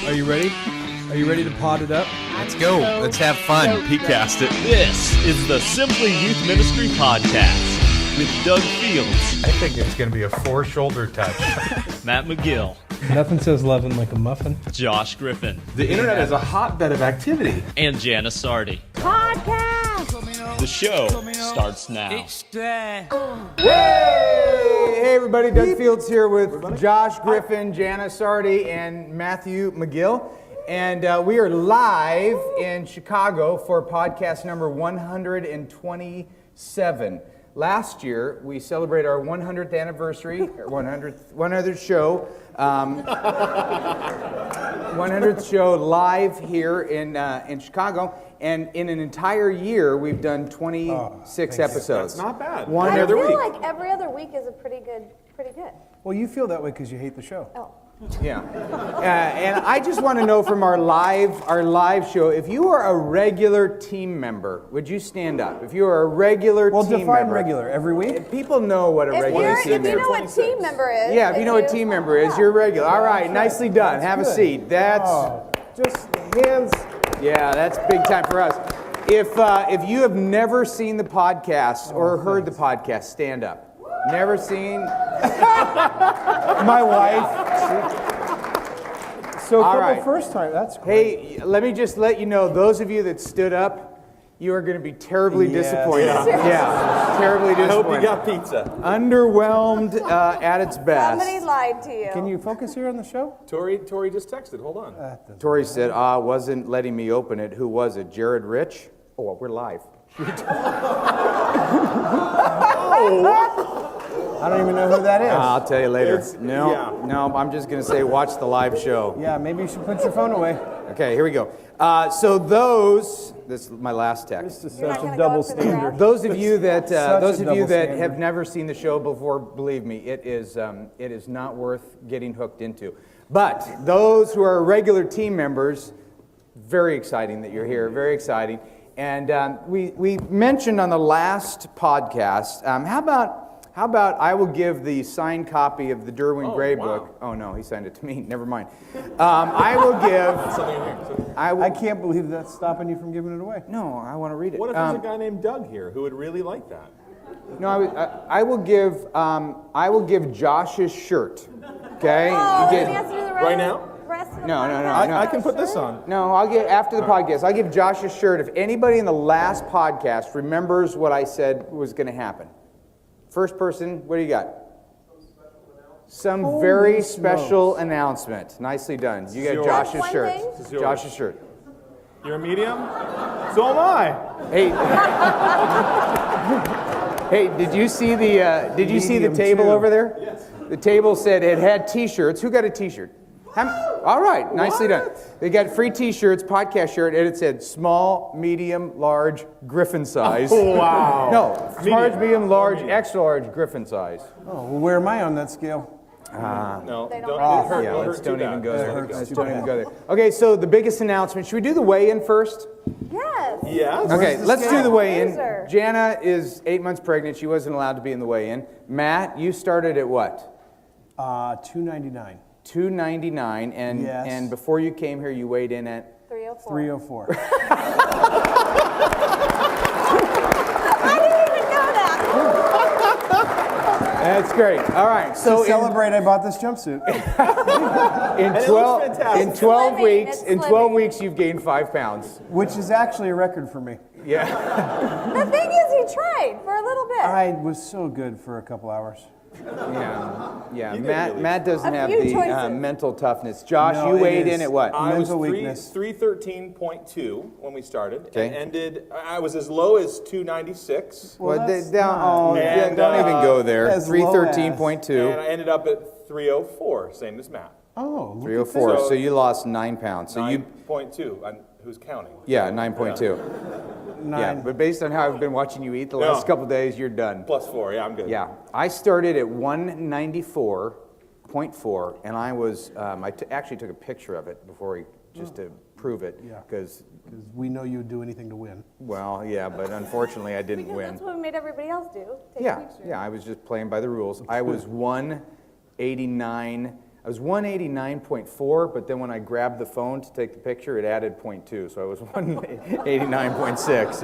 Are you ready? Are you ready to pod it up? Let's go. Let's have fun. Peatcast it. This is the Simply Youth Ministry Podcast with Doug Fields, I think it's going to be a four-shoulder touch. Matt McGill, Nothing says loving like a muffin. Josh Griffin, The internet is a hotbed of activity. and Jana Sardi. Podcast. The show starts now. Hey everybody, Doug Fields here with Josh Griffin, Jana Sardi, and Matthew McGill. And we are live in Chicago for podcast number 127. Last year, we celebrated our 100th anniversary, or 100th show. 100th show live here in Chicago. And in an entire year, we've done 26 episodes. That's not bad. One I every feel week. like every other week is a pretty good. Well, you feel that way because you hate the show. Oh. Yeah, and I just want to know from our live show, if you are a regular team member, would you stand up? If you are a regular Well, team define member, regular. Every week? people know what a regular team If you member know what team member is. Yeah, if you know what team member is, you're regular. All right, nicely done. Have a good. seat. That's Just hands. yeah, that's big time for us. If you have never seen the podcast or heard the podcast, stand up. Never seen. My wife. So All for right. the first time, that's great. Hey, let me just let you know, those of you that stood up, you are going to be terribly Yes. disappointed. Yeah, terribly I hope disappointed. you got pizza. Underwhelmed at its best. Somebody lied to you. Can you focus here on the show? Tori just texted. Hold on. Tori said, wasn't letting me open it. Who was it? Jared Rich? Oh, we're live. I don't even know who that is. I'll tell you later. It's- No, yeah. no, I'm just going to say watch the live show. Yeah, maybe you should put your phone away. Okay, here we go. So this is my last text. This is You're not such a gonna go double up to the standard. crowd? Those of you that Such a those of you double that standard. have never seen the show before, believe me, it is not worth getting hooked into. But those who are regular team members, very exciting that you're here. Very exciting. And we mentioned on the last podcast. How about I will give the signed copy of the Derwin Gray wow. book. Oh no, he signed it to me. Never mind. I will give. Something in here. I I can't believe that's stopping you from giving it away. No, I want to read it. What if there's a guy named Doug here who would really like that? No, I will give Josh's shirt. Okay. Oh, You and get- he has to do the rest Right of now? the rest of the No, no, no, podcast? no. I can put this on. No, I'll get after the podcast. I'll give Josh's shirt if anybody in the last podcast remembers what I said was going to happen. First person, what do you got? Some Holy very smokes. special announcement. Nicely done. You got yours. Josh's One shirt. thing? This is yours. Josh's shirt. You're a medium? So am I. Hey. Hey, did you see the Medium table too. over there? Yes. The table said it had T-shirts. Who got a T-shirt? All right, nicely done. They got free T-shirts, podcast shirt, and it said small, medium, large, Griffin size. Oh, wow. No, large, medium, large, Medium. extra large, Griffin size. Oh, well, where am I on that scale? No, They don't don't, make it it hurt, Yeah, it'll let's hurt don't too even bad. go there. hurts Let's too don't bad. even go there. Okay, so the biggest announcement. Should we do the weigh-in first? Yes. Yes. Okay, the let's do scale? the weigh-in. Loser. Jana is 8 months pregnant. She wasn't allowed to be in the weigh-in. Matt, you started at what? $2.99. $2.99, and Yes. and before you came here, you weighed in at. 304. $3.04. I didn't even know that. That's great. All right, so To celebrate, I bought this jumpsuit. in it 12 looks fantastic. in 12 Slimming, weeks, it's in 12 slimming. weeks, you've gained 5 pounds. Which is actually a record for me. Yeah. The thing is, he tried for a little bit. I was so good for a couple hours. Yeah. You did Matt really- Matt doesn't A have few the choices. mental toughness. Josh, No, you it weighed is. in at what? I was Mental weakness. 313.2 when we started. Okay. And ended, I was as low as 296. Well, Well, that's don't not- And, don't even go there. as low as. 313.2. And I ended up at 304, same as Matt. Oh, look 304. So- So you lost 9 pounds. So you 9.2. Who's counting? 9.2. at Yeah, 9. but based on how I've been watching you eat the last Yeah. couple days, you're done. Plus 4, yeah, I'm good. Yeah, I started at 194.4, and I was. Actually took a picture of it before we just to prove it, Yeah. because Because we know you would do anything to win. well, yeah, but unfortunately I didn't Because win. that's what we made everybody else do. Take Yeah, pictures. yeah, I was just playing by the rules. I was 189. I was 189.4, but then when I grabbed the phone to take the picture, it added 0.2, so I was 189.6.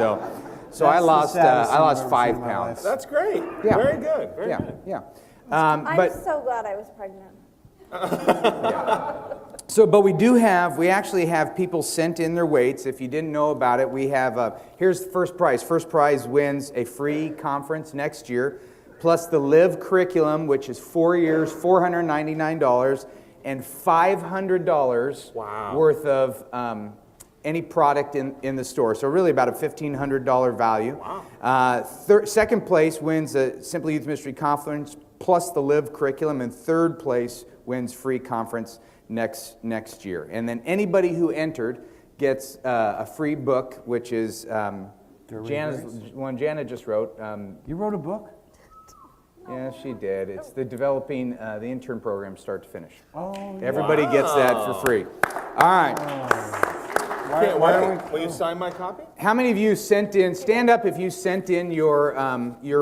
So I the lost saddest I lost thing I've ever 5 seen in my pounds. life. That's great. Yeah. Very good. Very good. Yeah. I'm But so glad I was pregnant. but we actually have people sent in their weights. If you didn't know about it, we have, here's the first prize. First prize wins a free conference next year, plus the Live curriculum, which is 4 years, $499, and $500 worth of any product in the store. So really about a $1,500 value. Wow. Second place wins a Simply Youth Ministry Conference, plus the Live curriculum, and third place wins free conference next year. And then anybody who entered gets a free book, which is Jana's one Jana just wrote. You wrote a book? Yeah, she did. It's the developing the intern program start to finish. Oh, Everybody gets that for free. All right. Will you sign my copy? How many of you sent in? Stand up if you sent in your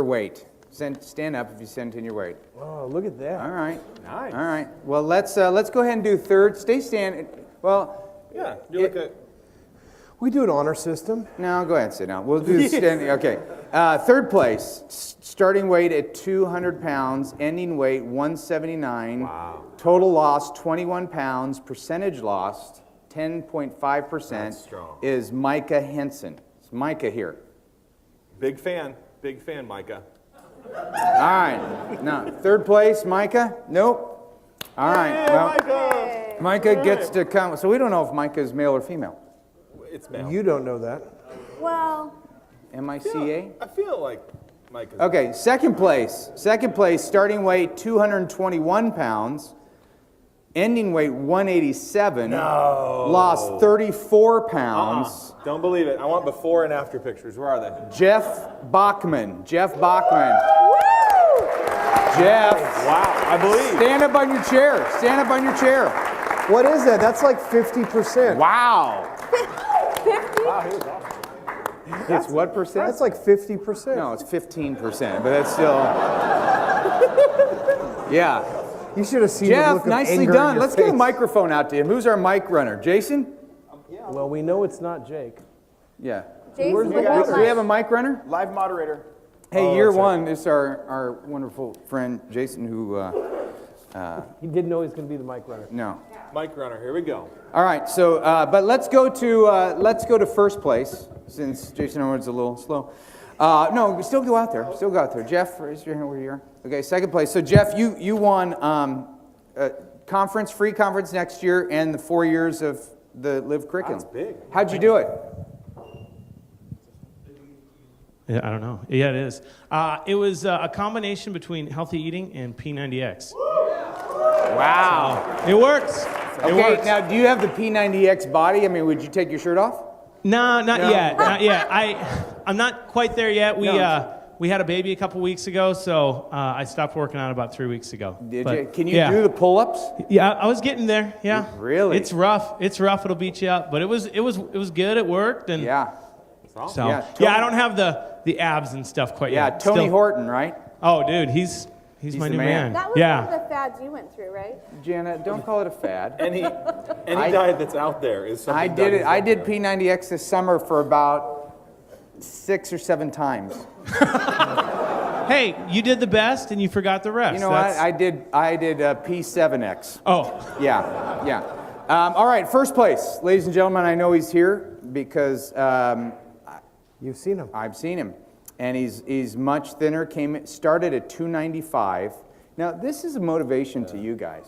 weight. Stand up if you sent in your weight. Oh, look at that. All right. Nice. All right. Well, let's go ahead and do third. Stay standing. Well, Yeah. You look at. We do an honor system. no, go ahead and sit down. We'll do standing. Okay. Third place, starting weight at 200 pounds, ending weight 179. Wow. Total loss 21 pounds. Percentage lost 10.5%. strong. Is Micah Henson. Is Micah here? Big fan, Micah. All right. Now, third place, Micah? Nope. All right. Well, Micah gets to come. So we don't know if Micah is male or female. It's male. You don't know that. Well, M-I-C-A? I feel like Micah's. Okay, second place, starting weight 221 pounds, ending weight 187. No. Lost 34 pounds. Don't believe it. I want before and after pictures. Where are they? Jeff Bachman. Jeff. Wow, I believe. Stand up on your chair. What is that? That's like 50%. Wow. 50? Wow, he was awesome. It's what percent? That's like 50%. No, it's 15%, but that's still. Yeah. You should have seen the Jeff, look of nicely anger in done. your Let's get a face. microphone out to him. Who's our mic runner? Jason? Well, we know it's not Jake. Yeah. Jason, Where's the what Do we have a mic runner? Live moderator. Hey, year one is our wonderful friend Jason who, He didn't know he was going to be the mic runner. no. Mike Runner, here we go. All right, so, but let's go to first place, since Jason Owens is a little slow. No, still go out there, Jeff, raise your hand where you are. Okay, second place. So Jeff, you won free conference next year and the 4 years of the Live curriculum. That's big. How'd you do it? Yeah, I don't know. Yeah, it is. It was a combination between healthy eating and P90X. Wow. It works. It Okay, works. now do you have the P90X body? I mean, would you take your shirt off? No, not No? yet. Not yet. I'm not quite there yet. We had a baby a couple weeks ago, so I stopped working out about 3 weeks ago. Did But, you? Can you yeah. do the pull-ups? Yeah, I was getting there. Yeah. Really? It's rough. It'll beat you up, but it was good. It worked, and Yeah. so Yeah, yeah, I don't have the abs and stuff quite Yeah, yet. Tony Still- Horton, right? Oh, dude, he's my the new man. man. That was Yeah. one of the fads you went through, right? Jana, don't call it a fad. Any I- diet that's out there is something. I Doug did it. has I done. did P90X this summer for about 6 or 7 times. Hey, you did the best, and you forgot the rest. You know That's- what? I did P7X. Oh, Yeah. All right, first place, ladies and gentlemen. I know he's here because You've seen him. I've seen him, and he's much thinner. Started at 295. Now this is a motivation to you guys,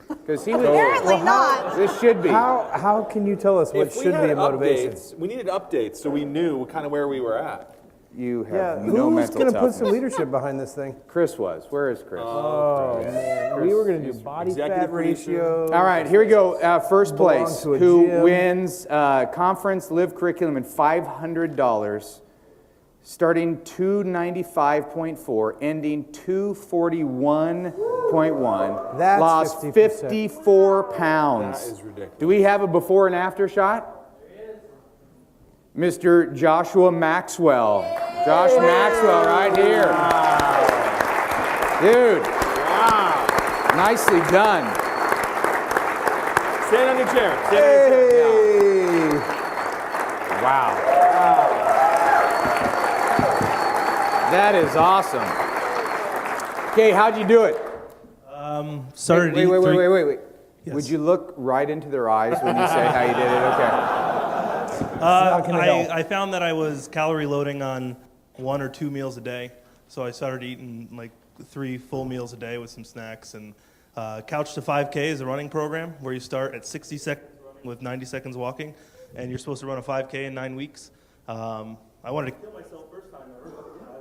because he was. Apparently not. This should be. How can you tell us what If we should had be a motivation? updates, we needed updates so we knew kind of where we were at. You have Yeah, no who's mental going to put toughness. some leadership behind this thing? Chris was. Where is Chris? Oh, man. We were going to do body executive fat producer. ratio. All right, here we go. First Belong place, to a who gym. wins conference Live curriculum and $500, starting 295.4, ending 241.1. That's lost 50%. 54 pounds. That is ridiculous. Do we have a before and after shot? Mr. Joshua Maxwell. Josh Maxwell right here. Dude. Wow. Nicely done. Stand on your chair. Stand on your chair. Hey! Wow. That is awesome. Okay, how'd you do it? Started Wait. Yes. Would you look right into their eyes when you say how you did it? Okay. I found that I was calorie loading on 1 or 2 meals a day, so I started eating like 3 full meals a day with some snacks. And Couch to 5K is a running program where you start at 60 seconds with 90 seconds walking, and you're supposed to run a 5K in 9 weeks. I wanted to kill myself first time ever. I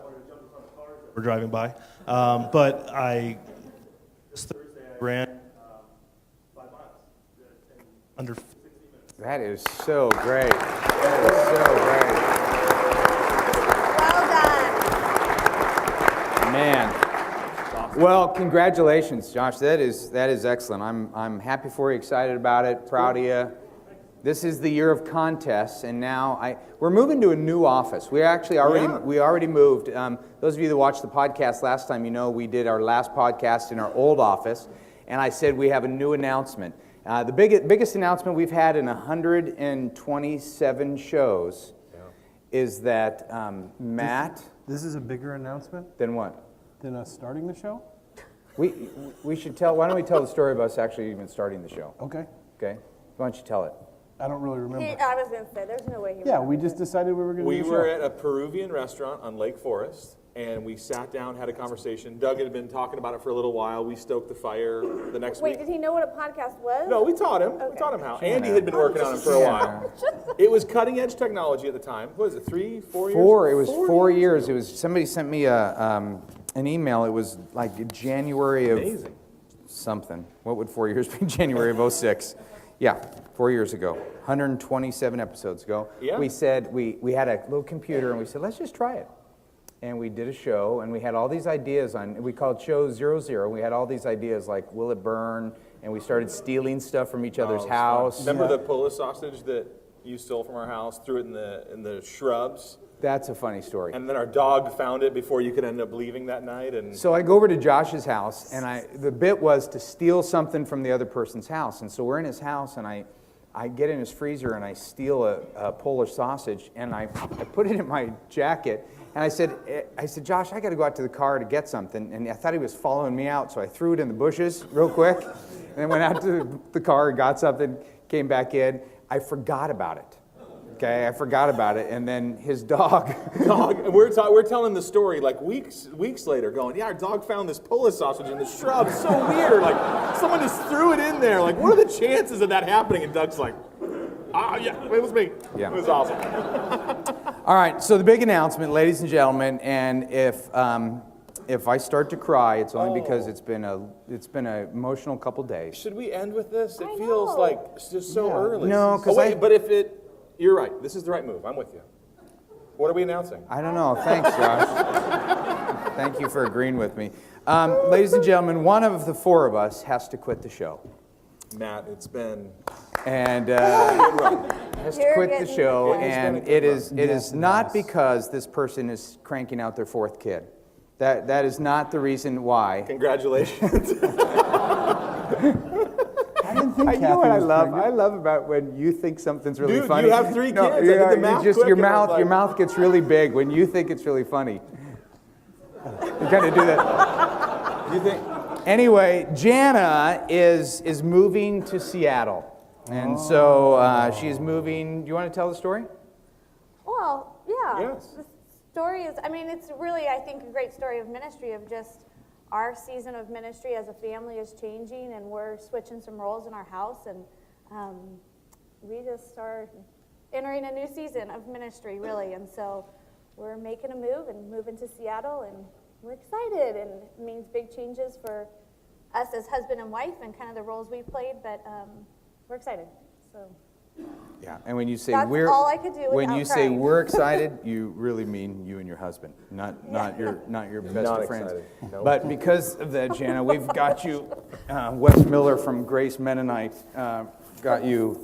wanted to jump in front of cars that were driving by, but this Thursday I ran 5 miles in under 60 minutes. That is so great. That is so great. Well done. Man. Well, congratulations, Josh. That is excellent. I'm happy for you, excited about it, proud of you. This is the year of contests, and now we're moving to a new office. We already moved. Those of you that watched the podcast last time, you know we did our last podcast in our old office, and I said we have a new announcement. The biggest announcement we've had in 127 shows is that Matt. This is a bigger announcement Then what? than us starting the show? We should tell. Why don't we tell the story of us actually even starting the show? Okay. Okay. Why don't you tell it? I don't really remember. I was going to say, there's no way he Yeah, we remembers just it. decided we were going to We do the were show. at a Peruvian restaurant on Lake Forest, and we sat down, had a conversation. Doug had been talking about it for a little while. We stoked the fire the next Wait, week. did he know what a podcast was? No, we taught him. We Okay. taught him how. Andy had been working on it for a while. It was cutting edge technology at the time. What was it, 3, 4 years? It was 4 years. It was somebody sent me an email. It was like January of Amazing. something. What would 4 years be? January of 06. Yeah, 4 years ago. 127 episodes ago. Yeah. We said we had a little computer and we said let's just try it. And we did a show and we had all these ideas we called show 00. We had all these ideas like will it burn? And we started stealing stuff from each other's house. Remember the Polish sausage that you stole from our house, threw it in the shrubs, That's a funny story. and then our dog found it before you could end up leaving that night. And So I go over to Josh's house, and the bit was to steal something from the other person's house. And so we're in his house, and I get in his freezer, and I steal a Polish sausage, and I put it in my jacket. And I said, Josh, I got to go out to the car to get something. And I thought he was following me out, so I threw it in the bushes real quick, and then went out to the car, got something, came back in. I forgot about it. Okay, I forgot about it, and then his dog. and we're telling the story like weeks later, going, yeah, our dog found this Polish sausage in the shrubs. So weird. Like someone just threw it in there. Like, what are the chances of that happening? And Doug's like, yeah, it was me. Yeah. It was awesome. All right, so the big announcement, ladies and gentlemen, and if I start to cry, it's only because it's been an emotional couple days. Should we end with this? It I feels know. like it's just so early. No, 'cause but you're right. This is the right move. I'm with you. What are we announcing? I don't know. Thanks, Josh. Thank you for agreeing with me. Ladies and gentlemen, one of the four of us has to quit the show. Matt, it's been And has to You're quit the getting- show, It has been and a good it run. is not because this person is cranking out their fourth kid. That is not the reason why. congratulations. I didn't think You know what Kathy I was love? pregnant. I love about when you think something's really Dude, funny. you have 3 No, kids. I did the you math just quick your and I was mouth. Your like- mouth gets really big when you think it's really funny. You kind of do that. You think? Anyway, Jana is moving to Seattle, and so she's moving. Do you want to tell the story? Well, yeah. Yes. The story is, it's really, I think, a great story of ministry, of just our season of ministry as a family is changing, and we're switching some roles in our house, and we just are entering a new season of ministry, really. And so we're making a move and moving to Seattle, and we're excited, and it means big changes for us as husband and wife and kind of the roles we've played, but we're excited. So. Yeah, and when you say That's we're all I could do when without you say crying. we're excited, you really mean you and your husband, not your best Not of friends. excited. Nope. But because of that, Jana, we've got you. Wes Miller from Grace Mennonite got you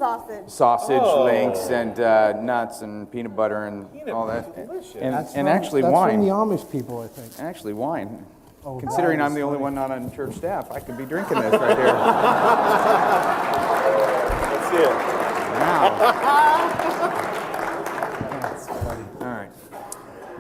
sausage links and nuts and peanut butter and all that, delicious. and That's actually from wine. the Amish people, I think. Actually, wine. Oh, Considering that I'm is the only funny. one not on church staff, I could be drinking this right here. shit. That's funny.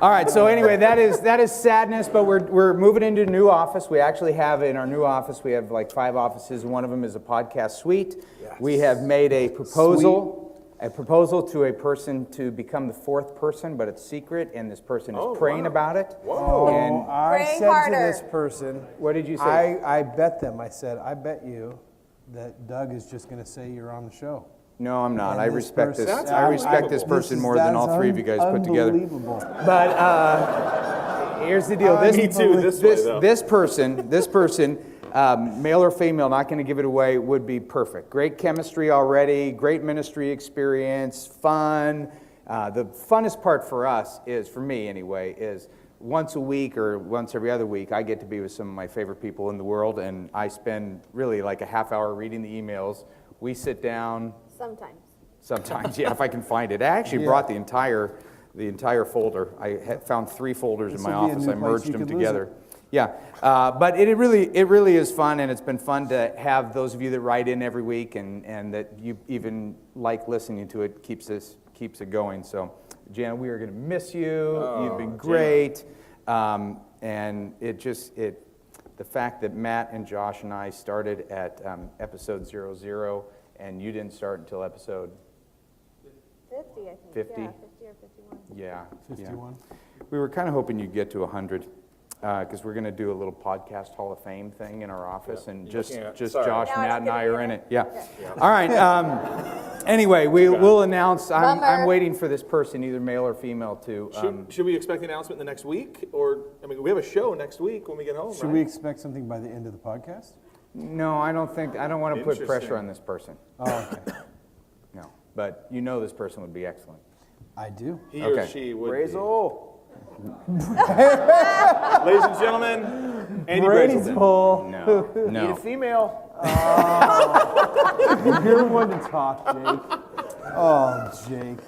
All right, so anyway, that is sadness, but we're moving into a new office. We actually have, in our new office, we have like 5 offices. One of them is a podcast suite. Yes. We have made a proposal to a person to become the 4th person, but it's secret, and this person is praying about it. Whoa. And I Praying said harder. to this person, what did you say? I bet them. I said, I bet you that Doug is just going to say you're on the show. No, I'm not. And I this respect this. person- I respect this person more than all 3 of you guys put together. Unbelievable. But here's the deal. Me too, this way, though. This person, male or female, not going to give it away, would be perfect. Great chemistry already, great ministry experience, fun. The funnest part for us is, for me anyway, is once a week or once every other week, I get to be with some of my favorite people in the world, and I spend really like a half hour reading the emails. We sit down. Sometimes, yeah, if I can find it. I actually brought the entire folder. I had found 3 folders in my will be a office. new I place merged you them could lose together. it. Yeah, but it really is fun, and it's been fun to have those of you that write in every week, and that you even like listening to it keeps it going. So, Jana, we are going to miss you. You've been great, and the fact that Matt and Josh and I started at episode 00, and you didn't start until episode 50, I think. 50? Yeah, 50 or 51. Yeah. 51. We were kind of hoping you'd get to 100, because we're going to do a little podcast Hall of Fame thing in our office, and just can't. Josh, Sorry. Now Matt, it's and gonna I be are in in it. it. Yeah. All right. Anyway, we'll announce. I'm Bummer. waiting for this person, either male or female, to. Should we expect the announcement in the next week? Or, I mean, we have a show next week when we get home, Should right? we expect something by the end of the podcast? No, I don't want to put Interesting. pressure on this person. Oh, okay. No, but this person would be excellent. I do. He or Okay. she would Raise be. oh. Ladies and gentlemen, Andy Brady's Brazelton. full. No. female. You're the one to talk, Jake. Oh, Jake.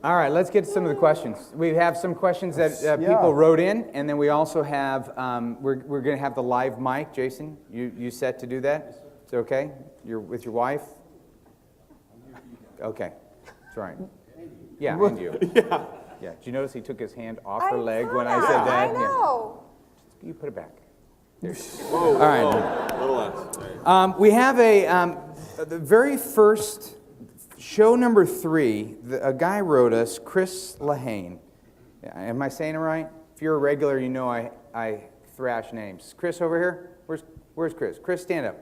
All right, let's get to some of the questions. We have some questions that people wrote in, and then we also have, we're going to have the live mic. Jason, you set to do that? Is it okay? You're with your wife? Okay, that's right. Yeah, and you. Yeah. Did you notice he took his hand off her leg when I said that? I know. Yeah. You put it back. There. Whoa, All right. whoa. A little less. We have the very first show number 3. A guy wrote us, Chris Lahane. Am I saying it right? If you're a regular, you know I thrash names. Chris over here. Where's Chris? Chris, stand up.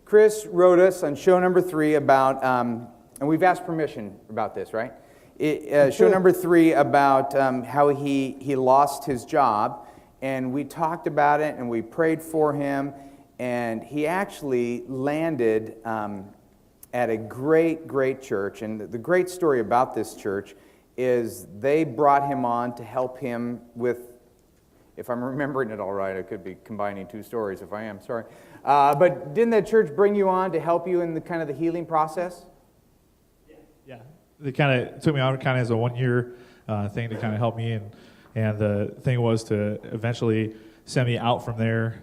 Chris wrote us on show number 3 about, and we've asked permission about this, right? Show number 3 about how he lost his job, and we talked about it and we prayed for him, and he actually landed at a great church. And the great story about this church is they brought him on to help him with, if I'm remembering it all right, I could be combining 2 stories if I am, sorry. But didn't that church bring you on to help you in the kind of the healing process? Yeah, they kind of took me on kind of as a 1-year thing to kind of help me, and the thing was to eventually send me out from there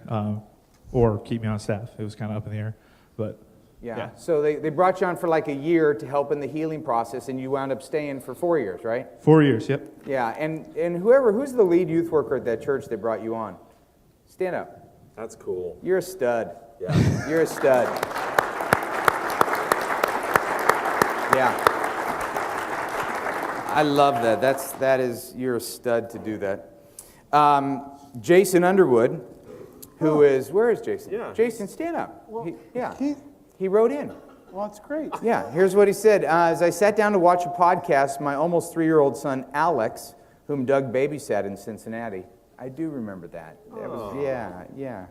or keep me on staff. It was kind of up in the air, but yeah. So they brought you on for like a year to help in the healing process, and you wound up staying for 4 years, right? 4 years, yep. Yeah, and who's the lead youth worker at that church that brought you on? Stand up. That's cool. You're a stud. Yeah. You're a stud. Yeah. I love that. You're a stud to do that. Jason Underwood, who is, where is Jason? Yeah. Jason, stand up. Well, He wrote in. Well, that's great. Yeah, here's what he said. As I sat down to watch a podcast, my almost 3-year-old son, Alex, whom Doug babysat in Cincinnati. I do remember that. That was, yeah.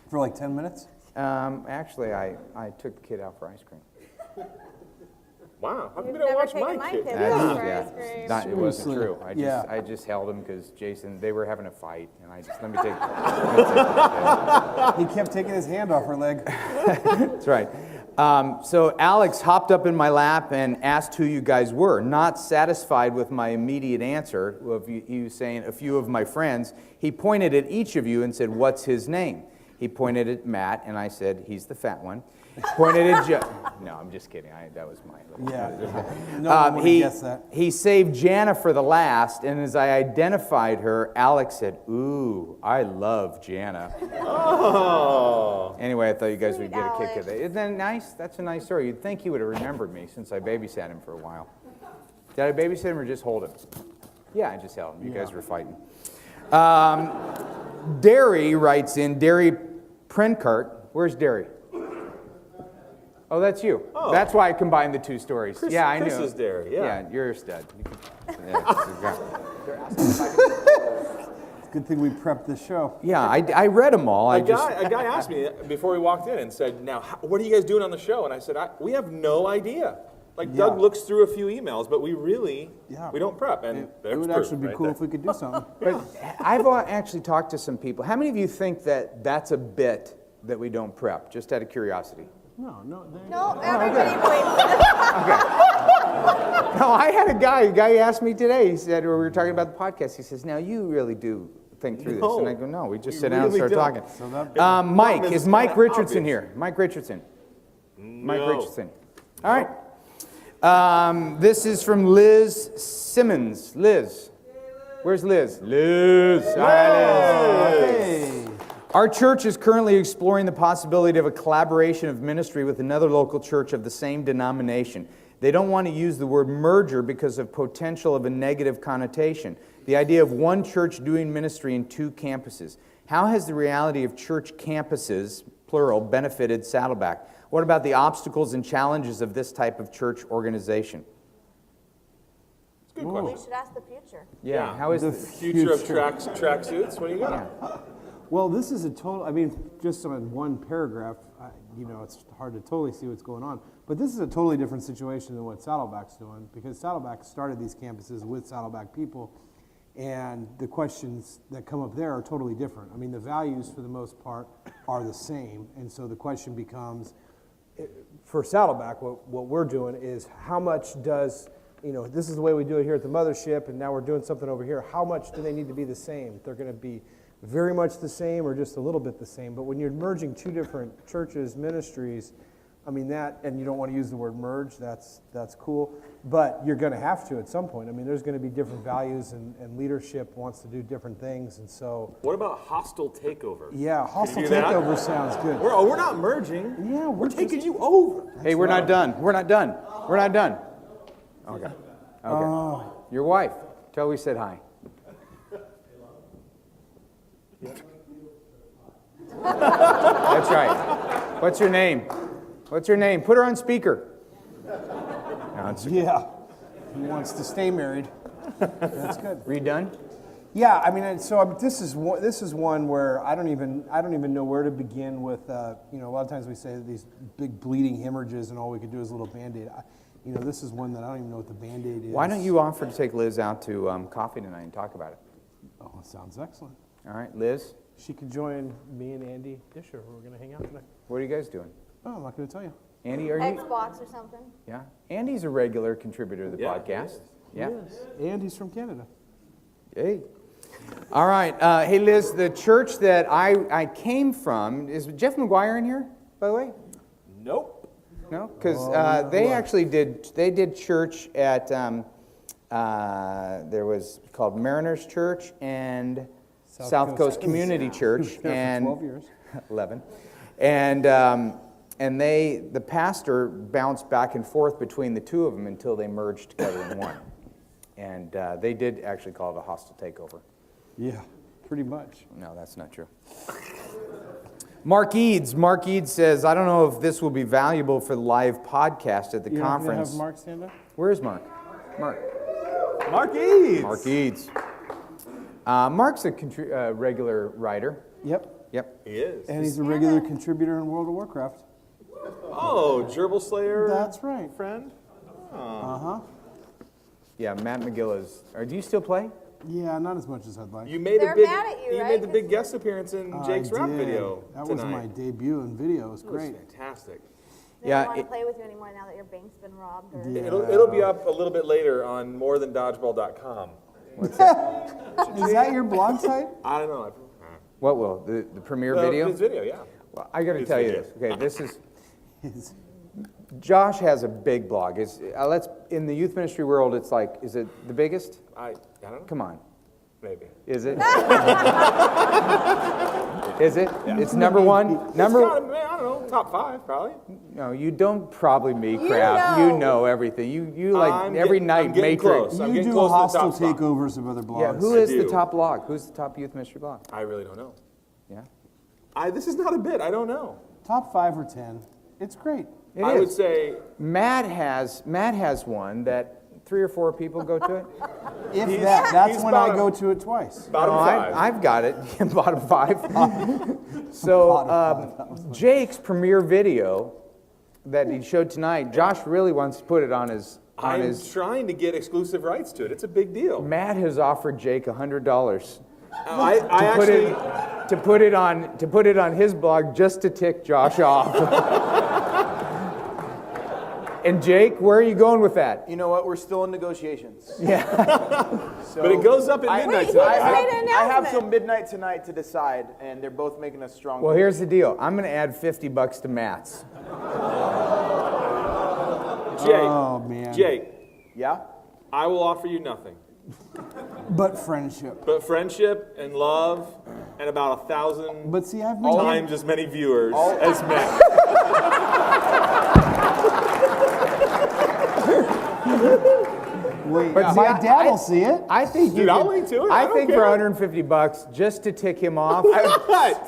For like 10 minutes? Actually, I took the kid out for ice cream. Wow. How come You've you don't never watch taken my my kid? kid That out is- for yeah, ice cream. it's not- it wasn't Seriously. true. Yeah. I just held him because Jason, they were having a fight, and I just, let me take He kept taking his hand off her leg. That's right. So Alex hopped up in my lap and asked who you guys were. Not satisfied with my immediate answer, he was saying a few of my friends, he pointed at each of you and said, "What's his name?" He pointed at Matt, and I said, "He's the fat one." Pointed at Joe. No, I'm just kidding. That was mine. Yeah. No one would have guessed that. He saved Jana for the last, and as I identified her, Alex said, "Ooh, I love Jana." Oh. Anyway, I thought you guys would Sweet get a kick Alex. of it. Isn't that nice? That's a nice story. You'd think he would have remembered me since I babysat him for a while. Did I babysit him or just hold him? Yeah, I just held him. You guys were fighting. Derry writes in, Derry Prencart. Where's Derry? Oh, that's you. Oh. That's why I combined the two stories. Chris, yeah, I Chris knew. is Derry, yeah. Yeah, you're a stud. Yeah, Good thing we prepped the show. yeah, I read them all. A guy asked me before we walked in and said, "Now, what are you guys doing on the show?" And I said, "We have no idea. Like Doug looks through a few emails, but we really we don't prep." And It would actually be cool if we could do something. But I've actually talked to some people. How many of you think that that's a bit that we don't prep, just out of curiosity? No. No, everybody believes No, I had a guy asked me today, he said, we were talking about the podcast, he says, "Now you really do think through this." And I go, "No, we just sit down and start talking." So Mike, is Mike kinda Richardson obvious. here? Mike Richardson. Mike No. Richardson. All right. This is from Liz Simmons. Liz. Where's Liz? Liz. All right, Liz. Hey. Our church is currently exploring the possibility of a collaboration of ministry with another local church of the same denomination. They don't want to use the word merger because of potential of a negative connotation. The idea of one church doing ministry in two campuses. How has the reality of church campuses, plural, benefited Saddleback? What about the obstacles and challenges of this type of church organization? It's a good it. question. We should ask the future. Yeah, how is The this? Future of tracksuits. What do you got? Well, this is a total, I mean, just on one paragraph, it's hard to totally see what's going on. But this is a totally different situation than what Saddleback's doing, because Saddleback started these campuses with Saddleback people, and the questions that come up there are totally different. I mean, the values, for the most part, are the same, and so the question becomes, for Saddleback, what we're doing is how much does, this is the way we do it here at the mothership, and now we're doing something over here. How much do they need to be the same? They're going to be very much the same or just a little bit the same. But when you're merging two different churches, ministries, I mean that, and you don't want to use the word merge, that's cool. But you're going to have to at some point. I mean, there's going to be different values, and leadership wants to do different things, and so. What about hostile takeover? Yeah, hostile do that? takeover sounds good. We're not merging. Yeah, we're taking you over. Hey, we're not done. We're not done. We're not done. Okay. Your wife. Tell her we said hi. That's right. What's your name? What's your name? Put her on speaker. No, it's Yeah, he wants to stay married. That's good. redone. Yeah, I mean, this is one where I don't even know where to begin with. A lot of times we say these big bleeding hemorrhages, and all we could do is a little Band-Aid. This is one that I don't even know what the Band-Aid is. Why don't you offer to take Liz out to coffee tonight and talk about it? Oh, it sounds excellent. All right, Liz, She could join me and Andy Disher. We're going to hang out tonight. what are you guys doing? Oh, I'm not going to tell you. Andy, are you? Xbox or something. Yeah. Andy's a regular contributor to the Yeah, podcast. Yeah. And he's from Canada. Hey. All right. Hey, Liz, the church that I came from, is Jeff McGuire in here, by the way? Nope. No? Because they actually did church at, there was called Mariners Church and South Coast Community Church. There for 12 years. 11. And the pastor bounced back and forth between the two of them until they merged together in one. And they did actually call it a hostile takeover. Yeah, pretty much. No, that's not true. Mark Eads says, I don't know if this will be valuable for the live podcast at the You're not gonna conference. have Mark stand up? Where is Mark? Mark Eads. Mark's a regular writer. Yep. He is. And he's a regular contributor in World of Warcraft. Oh, Gerbil Slayer. That's right. Friend. Uh-huh. Yeah, Matt McGill do you still play? Yeah, not as much as I'd like. You made They're a big. mad at you, You right? made the big guest appearance in Jake's I rap did. video That tonight. was my debut in video. It was That was great. fantastic. They Yeah, don't want it- to play with you anymore now that your bank's been robbed. Or... Yeah. It'll be up a little bit later on morethandodgeball.com. Is that your blog site? I don't know. What will? The premiere video? His video, yeah. Well, I got to His tell you video. this. Okay, this is Josh has a big blog. Let's in the youth ministry world, it's like, is it the biggest? I don't know. Come on. Maybe. Is it? Is it? Yeah. It's number one? Number I don't know, top 5 probably. No, you don't probably me crap. You know everything. You like every night Matrix. Close. You do hostile takeovers of other blogs. Yeah, who is the top blog? Who's the top youth ministry blog? I really don't know. Yeah? This is not a bit. I don't know. Top 5 or 10. It's great. I would say Matt has one that 3 or 4 people go to it. If that's when I go to it twice. Bottom 5. I've got it. Bottom 5. So Jake's premiere video that he showed tonight, Josh really wants to put it on his. I'm trying to get exclusive rights to it. It's a big deal. Matt has offered Jake $100 to put it on his blog just to tick Josh off. And Jake, where are you going with that? You know what? We're still in negotiations. Yeah. But it goes up at midnight tonight. I have till midnight tonight to decide, and they're both making a strong. Well, here's the deal. I'm going to add $50 to Matt's. Jake. Oh, man. Jake. Yeah? I will offer you nothing. But friendship. But friendship and love and about 1,000 times as many viewers as Matt. Wait, but my dad will see it. I think Dude, I'll link to it. I think for $150, just to tick him off,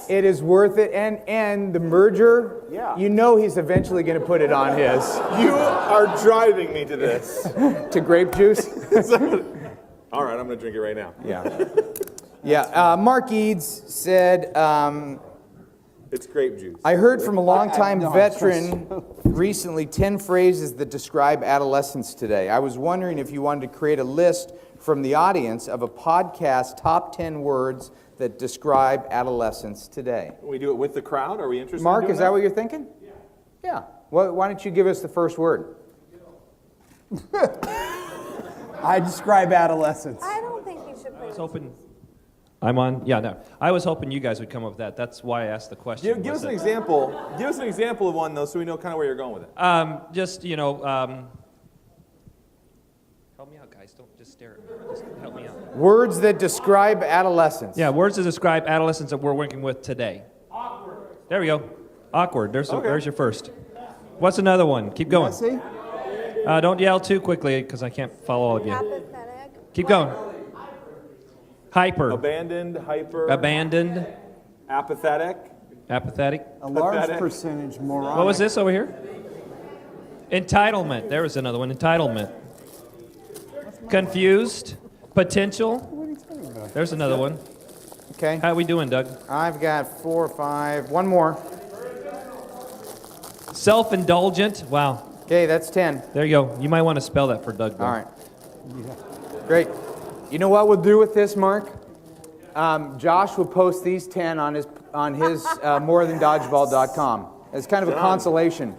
it is worth it. And the merger, you know he's eventually going to put it on his. You are driving me to this. To grape juice? All right, I'm going to drink it right now. Yeah. Yeah. Mark Eads said, it's grape juice. I heard from a longtime veteran recently 10 phrases that describe adolescence today. I was wondering if you wanted to create a list from the audience of a podcast top 10 words that describe adolescence today. We do it with the crowd? Are we interested Mark, in doing is that what you're thinking? Yeah. Well, why don't you give us the first word? I describe adolescence. I don't think you should play. I was hoping. I'm on. Yeah, no. I was hoping you guys would come up with that. That's why I asked the question. Give us an example. Give us an example of one, though, so we know kind of where you're going with it. Just, help me out, guys. Don't just stare at me. Just help me out. Words that describe adolescence. Yeah, words that describe adolescence that we're working with today. Awkward. There we go. Awkward. There's your first. What's another one? Keep going. Don't yell too quickly because I can't follow all of you. Apathetic. Keep going. Hyper. Abandoned, hyper. Abandoned. Apathetic. Apathetic. A large percentage moronic. What was this over here? Entitlement. There was another one. Entitlement. Confused. Potential. What are you talking about? There's another one. Okay. How are we doing, Doug? I've got 4 or 5. One more. Self-indulgent. Wow. Okay, that's 10. There you go. You might want to spell that for Doug, though. All right. Great. You know what we'll do with this, Mark? Josh will post these 10 on his morethandodgeball.com. It's kind of a consolation.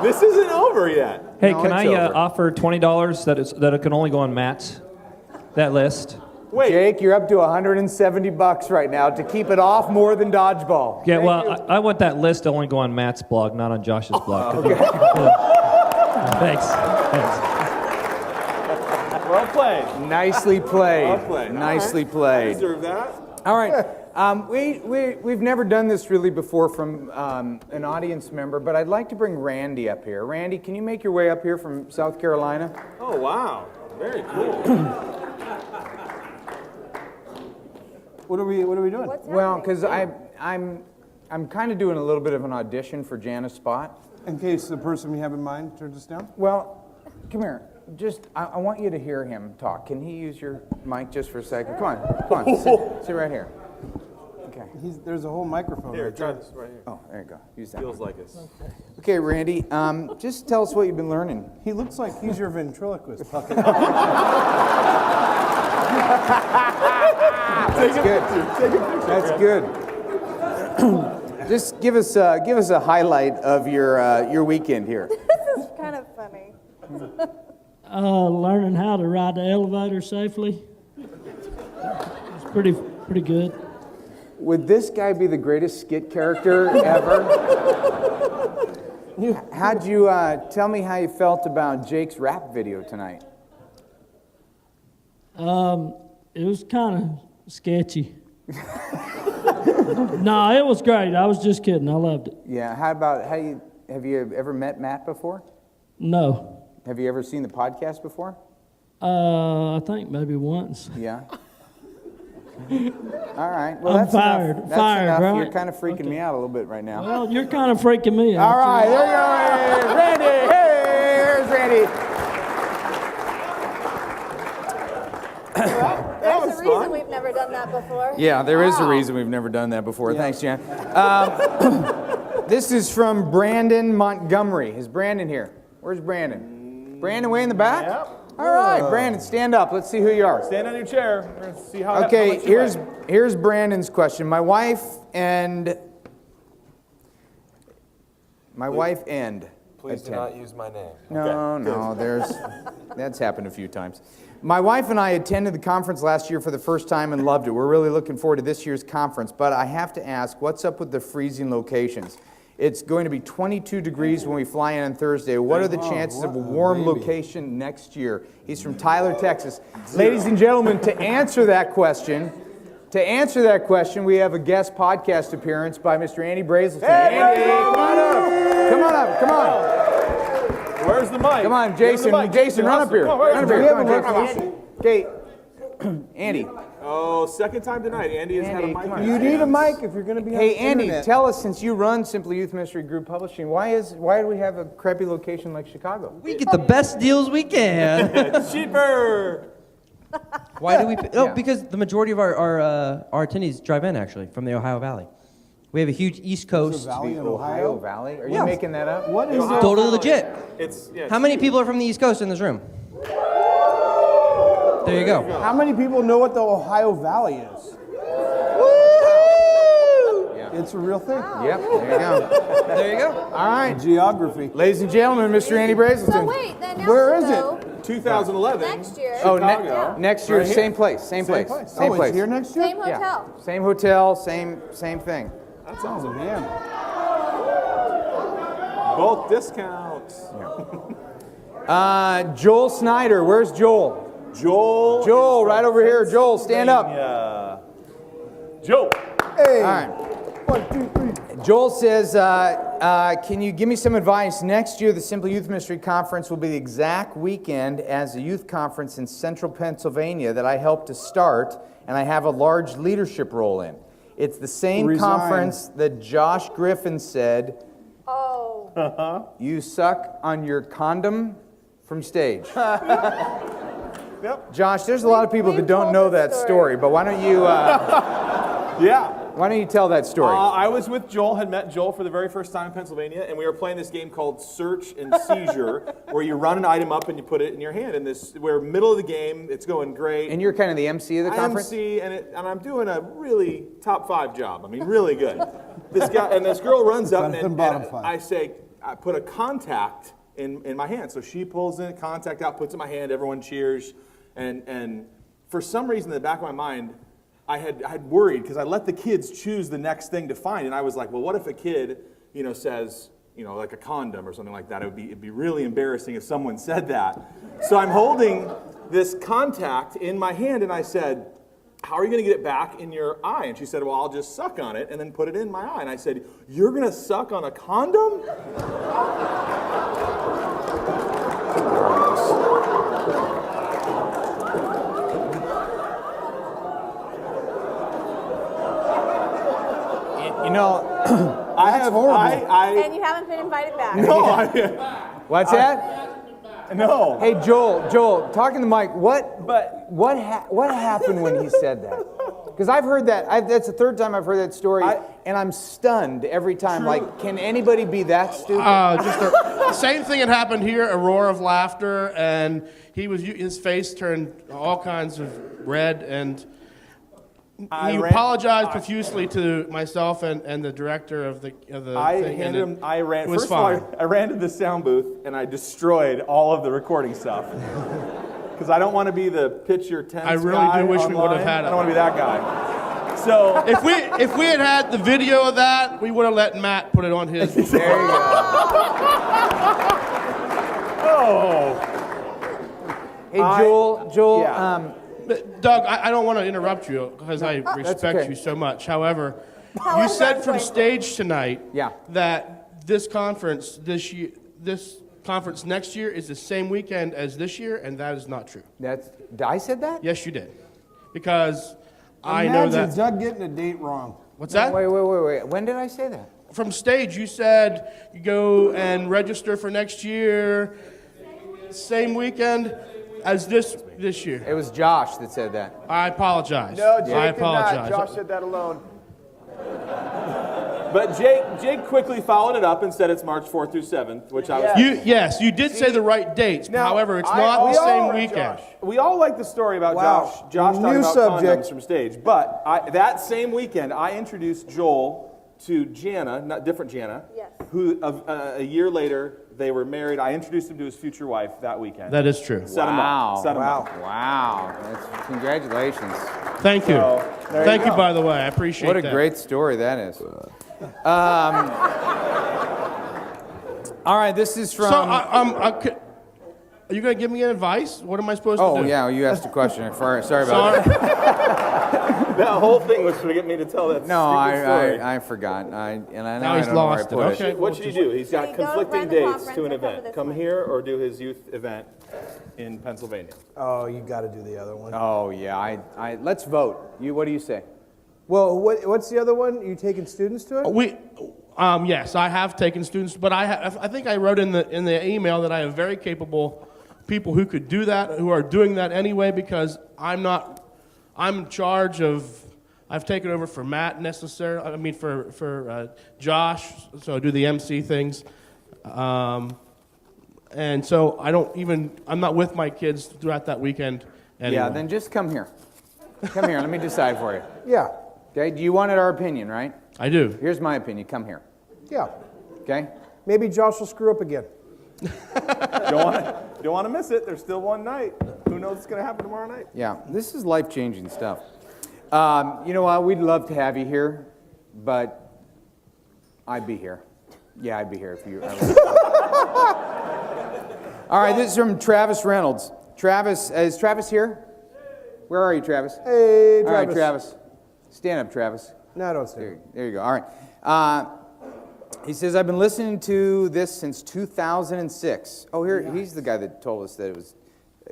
This isn't over yet. Hey, No, can it's I over. offer $20 that it can only go on Matt's? That list. Wait. Jake, you're up to $170 right now to keep it off More Than Dodgeball. Yeah, well, I want that list to only go on Matt's blog, not on Josh's blog. Okay. Thanks. Well played. Nicely played. Well played. Nicely I played. deserve that. All right. We've never done this really before from an audience member, but I'd like to bring Randy up here. Randy, can you make your way up here from South Carolina? Oh, wow. Very cool. What are we doing? Well, because I'm kind of doing a little bit of an audition for Jana's spot. In case the person we have in mind turns us down? Well, come here. I want you to hear him talk. Can he use your mic just for a second? Come on. Sit right here. Okay. There's a whole microphone Here, right try there. this right here. Oh, there you go. Use that. Feels like us. Okay, Randy. Just tell us what you've been learning. He looks like he's your ventriloquist puppet. That's good. Take a picture. That's good. Just give us a highlight of your weekend here. This is kind of funny. Learning how to ride the elevator safely. It's pretty good. Would this guy be the greatest skit character ever? How'd you tell me how you felt about Jake's rap video tonight? It was kind of sketchy. No, it was great. I was just kidding. I loved it. Yeah. Have you ever met Matt before? No. Have you ever seen the podcast before? I think maybe once. Yeah. All right. Well, I'm that's fired. Enough. That's Fired, enough. right? You're kind of freaking me out a little bit right now. Well, you're kind of freaking me out. All right. There you go. Hey, Randy. Hey, here's Randy. There's a reason we've never done that before. Yeah, there is a reason we've never done that before. Thanks, Jan. This is from Brandon Montgomery. Is Brandon here? Where's Brandon? Brandon way in the back? Yep. All right, Brandon, stand up. Let's see who you are. Stand on your chair. We're going to see how Okay, how much you weigh. here's Brandon's question. My wife and Please do not use my name. No, that's happened a few times. My wife and I attended the conference last year for the first time and loved it. We're really looking forward to this year's conference, but I have to ask, what's up with the freezing locations? It's going to be 22 degrees when we fly in on Thursday. What are the chances of a warm location next year? He's from Tyler, Texas. Ladies and gentlemen, to answer that question, we have a guest podcast appearance by Mr. Andy Brazelton. Hey, Andy, come on up. Come on. Where's the mic? Come on, Jason. Jason, run up here. Run up here. Okay, Andy. Oh, second time tonight. Andy has had a mic. You need a mic if you're going to be on Hey, the Andy, internet. tell us, since you run Simply Youth Ministry Group Publishing, why do we have a crappy location like Chicago? We get the best deals we can. Cheaper. Why do we? Because the majority of our attendees drive in actually from the Ohio Valley. We have a huge East Coast. Valley in Ohio Ohio? Valley? Are you making that up? What is Totally legit. How How many people are from the East Coast in this room? There you go. How many people know what the Ohio Valley is? It's a real thing. Yep, there you go. There you go. All right. Geography. Ladies and gentlemen, Mr. Andy Brazelton. So wait, then now Where is though, it? 2011. Next year. Oh, Chicago. next year, Right here. same place. Same place. Oh, it's here next year? Same hotel. Yeah. Same hotel, same thing. That sounds amazing. Man. Both discounts. Joel Snyder. Where's Joel? Joel, right over here. Joel, stand up. Joel. Hey. All right. 1, 2, 3. Joel says, can you give me some advice? Next year, the Simply Youth Ministry Conference will be the exact weekend as a youth conference in central Pennsylvania that I helped to start, and I have a large leadership role in. It's the same conference that Josh Griffin said, you suck on your condom from stage. Yep. Josh, there's a lot of people that don't know that story, but why don't you... Why don't you tell that story? I was with Joel, had met Joel for the very first time in Pennsylvania, and we were playing this game called Search and Seizure, where you run an item up and you put it in your hand. And we're middle of the game, it's going great. And you're kind of the MC of the conference? MC, and I'm doing a really top 5 job. I mean, really good. This girl runs up, and I put a contact in my hand. So she pulls in a contact out, puts it in my hand, everyone cheers. And for some reason in the back of my mind, I had worried because I let the kids choose the next thing to find, and I was like, well, what if a kid, says, like a condom or something like that? It'd be really embarrassing if someone said that. So I'm holding this contact in my hand, and I said, how are you going to get it back in your eye? And she said, well, I'll just suck on it and then put it in my eye. And I said, you're going to suck on a condom? And you haven't been invited back. No, What's that? No. Hey, Joel, talking to Mike. What happened when he said that? Because I've heard that. That's the third time I've heard that story, and I'm stunned every time. Like, can anybody be that stupid? The same thing had happened here. A roar of laughter, and his face turned all kinds of red, and he apologized profusely to myself and the director of the thing. I ran to the sound booth and I destroyed all of the recording stuff. Because I don't want to be the pitch your tents I really guy do wish we online. would have had I don't want to be that guy. So if we had the video of that, we would have let Matt put it on his. There you go. Oh. Hey, Joel. Yeah. Doug, I don't want to interrupt you because I respect okay. you so much. However, you said from stage tonight that this conference next year is the same weekend as this year, and that is not true. I said that? Yes, you did. Because I know that. Imagine Doug getting a date wrong. What's that? Wait. When did I say that? From stage, you said you go and register for next year, same weekend as this year. It was Josh that said that. I apologize. No, Jake I did apologize. not. Josh said that alone. But Jake quickly followed it up and said it's March 4th through 7th, which I was. Yes, you did say the right dates. However, it's not the same weekend. We all like the story about Josh talking about condoms from stage. But that same weekend, I introduced Joel to Jana, not different Jana, who a year later they were married. I introduced him to his future wife that weekend. That is true. Set him up. Wow. Congratulations. Thank you. So, Thank you, by the way. I appreciate that. What a great story that is. All right, this is from. So, are you going to give me advice? What am I supposed to do? Oh, yeah, you asked a question. Sorry about that. That whole thing was to get me to tell that stupid story. I forgot. I Now he's lost it. Okay. What should he do? He's got conflicting dates to an event. Come here or do his youth event in Pennsylvania. Oh, you got to do the other one. Oh, yeah. Let's vote. What do you say? Well, what's the other one? You taking students to it? Yes, I have taken students, but I think I wrote in the email that I have very capable people who could do that, who are doing that anyway, because I'm in charge of. I've taken over for Matt for Josh, so I do the MC things, and so I'm not with my kids throughout that weekend. Anyway. Yeah, then just come here. Come here. Let me decide for you. Yeah. Okay. Do you wanted our opinion, right? I do. Here's my opinion. Come here. Yeah. Okay. Maybe Josh will screw up again. Don't want to miss it. There's still one night. Who knows what's going to happen tomorrow night? Yeah, this is life-changing stuff. You know what? We'd love to have you here, but I'd be here. Yeah, I'd be here if you. All right, this is from Travis Reynolds. Travis, is Travis here? Where are you, Travis? Hey, Travis. All right, Travis. Stand up, Travis. No, don't stand. There you go. All right. He says, I've been listening to this since 2006. Oh, he's the guy that told us that it was.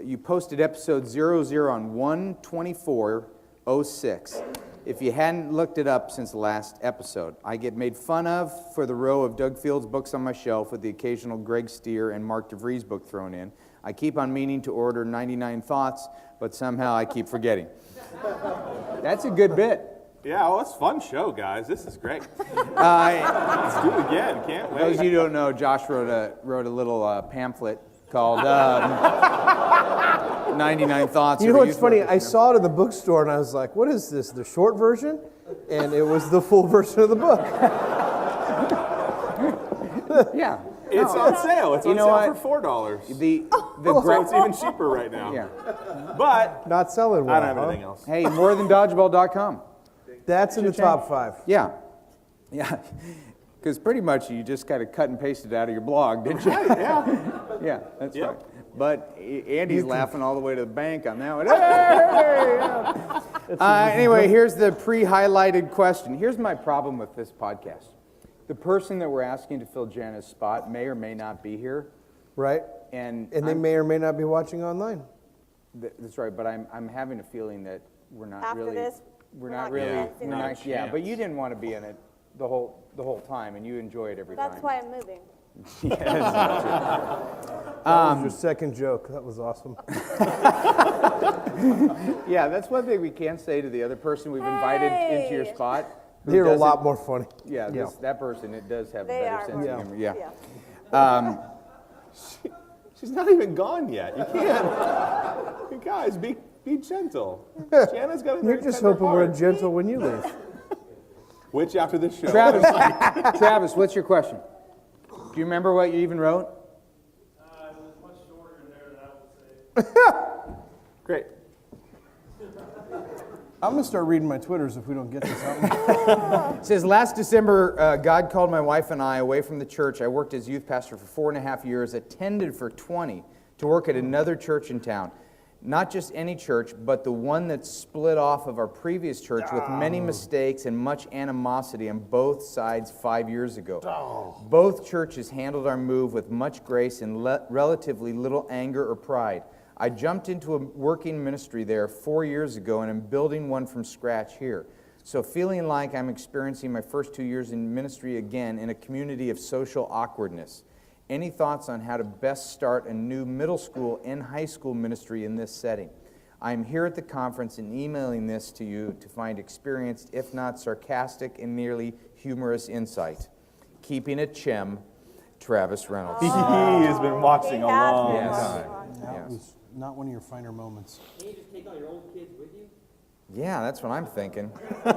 You posted episode 00 on 1/24/06. If you hadn't looked it up since the last episode, I get made fun of for the row of Doug Field's books on my shelf with the occasional Greg Steer and Mark DeVries book thrown in. I keep on meaning to order 99 Thoughts, but somehow I keep forgetting. That's a good bit. Yeah, well, it's a fun show, guys. This is great. Let's do it again. Can't wait. Those of you who don't know, Josh wrote a little pamphlet called 99 Thoughts. You know what's funny? I saw it in the bookstore and I was like, what is this, the short version? And it was the full version of the book. Yeah. It's on sale. It's on sale for $4. So it's even cheaper right now. Yeah. But not selling well. I don't have anything else. Hey, morethandodgeball.com. That's in the top 5. Yeah. Yeah. Because pretty much you just kind of cut and pasted out of your blog, didn't you? Yeah. Yeah, that's right. But Andy's laughing all the way to the bank on that one. Hey! Anyway, here's the pre-highlighted question. Here's my problem with this podcast. The person that we're asking to fill Jana's spot may or may not be here. Right. And they may or may not be watching online. That's right, but I'm having a feeling that we're not After really. this, we're not really. Yeah, but you didn't want to be in it the whole time, and you enjoy it every time. That's why I'm moving. Yes. That was your second joke. That was awesome. Yeah, that's one thing we can't say to the other person we've invited into your spot. They're a lot more funny. Yeah, that person, it does have a better sense of humor. Yeah. She's not even gone yet. You can't. You guys, be gentle. Jana's got a You're just hoping we're gentle when you leave. Which after this show? Travis, what's your question? Do you remember what you even wrote? It was much shorter in there than I would say. Great. I'm going to start reading my Twitters if we don't get this out. It says, last December, God called my wife and I away from the church. I worked as youth pastor for 4.5 years, attended for 20, to work at another church in town. Not just any church, but the one that split off of our previous church with many mistakes and much animosity on both sides 5 years ago. Both churches handled our move with much grace and relatively little anger or pride. I jumped into a working ministry there 4 years ago, and I'm building one from scratch here. So feeling like I'm experiencing my first 2 years in ministry again in a community of social awkwardness. Any thoughts on how to best start a new middle school and high school ministry in this setting? I'm here at the conference and emailing this to you to find experienced, if not sarcastic and nearly humorous insight. Keeping it chim, Travis Reynolds. He has been watching a long time. That was not one of your finer moments. Can you just take all your old kids with you? Yeah, that's what I'm thinking. Yeah,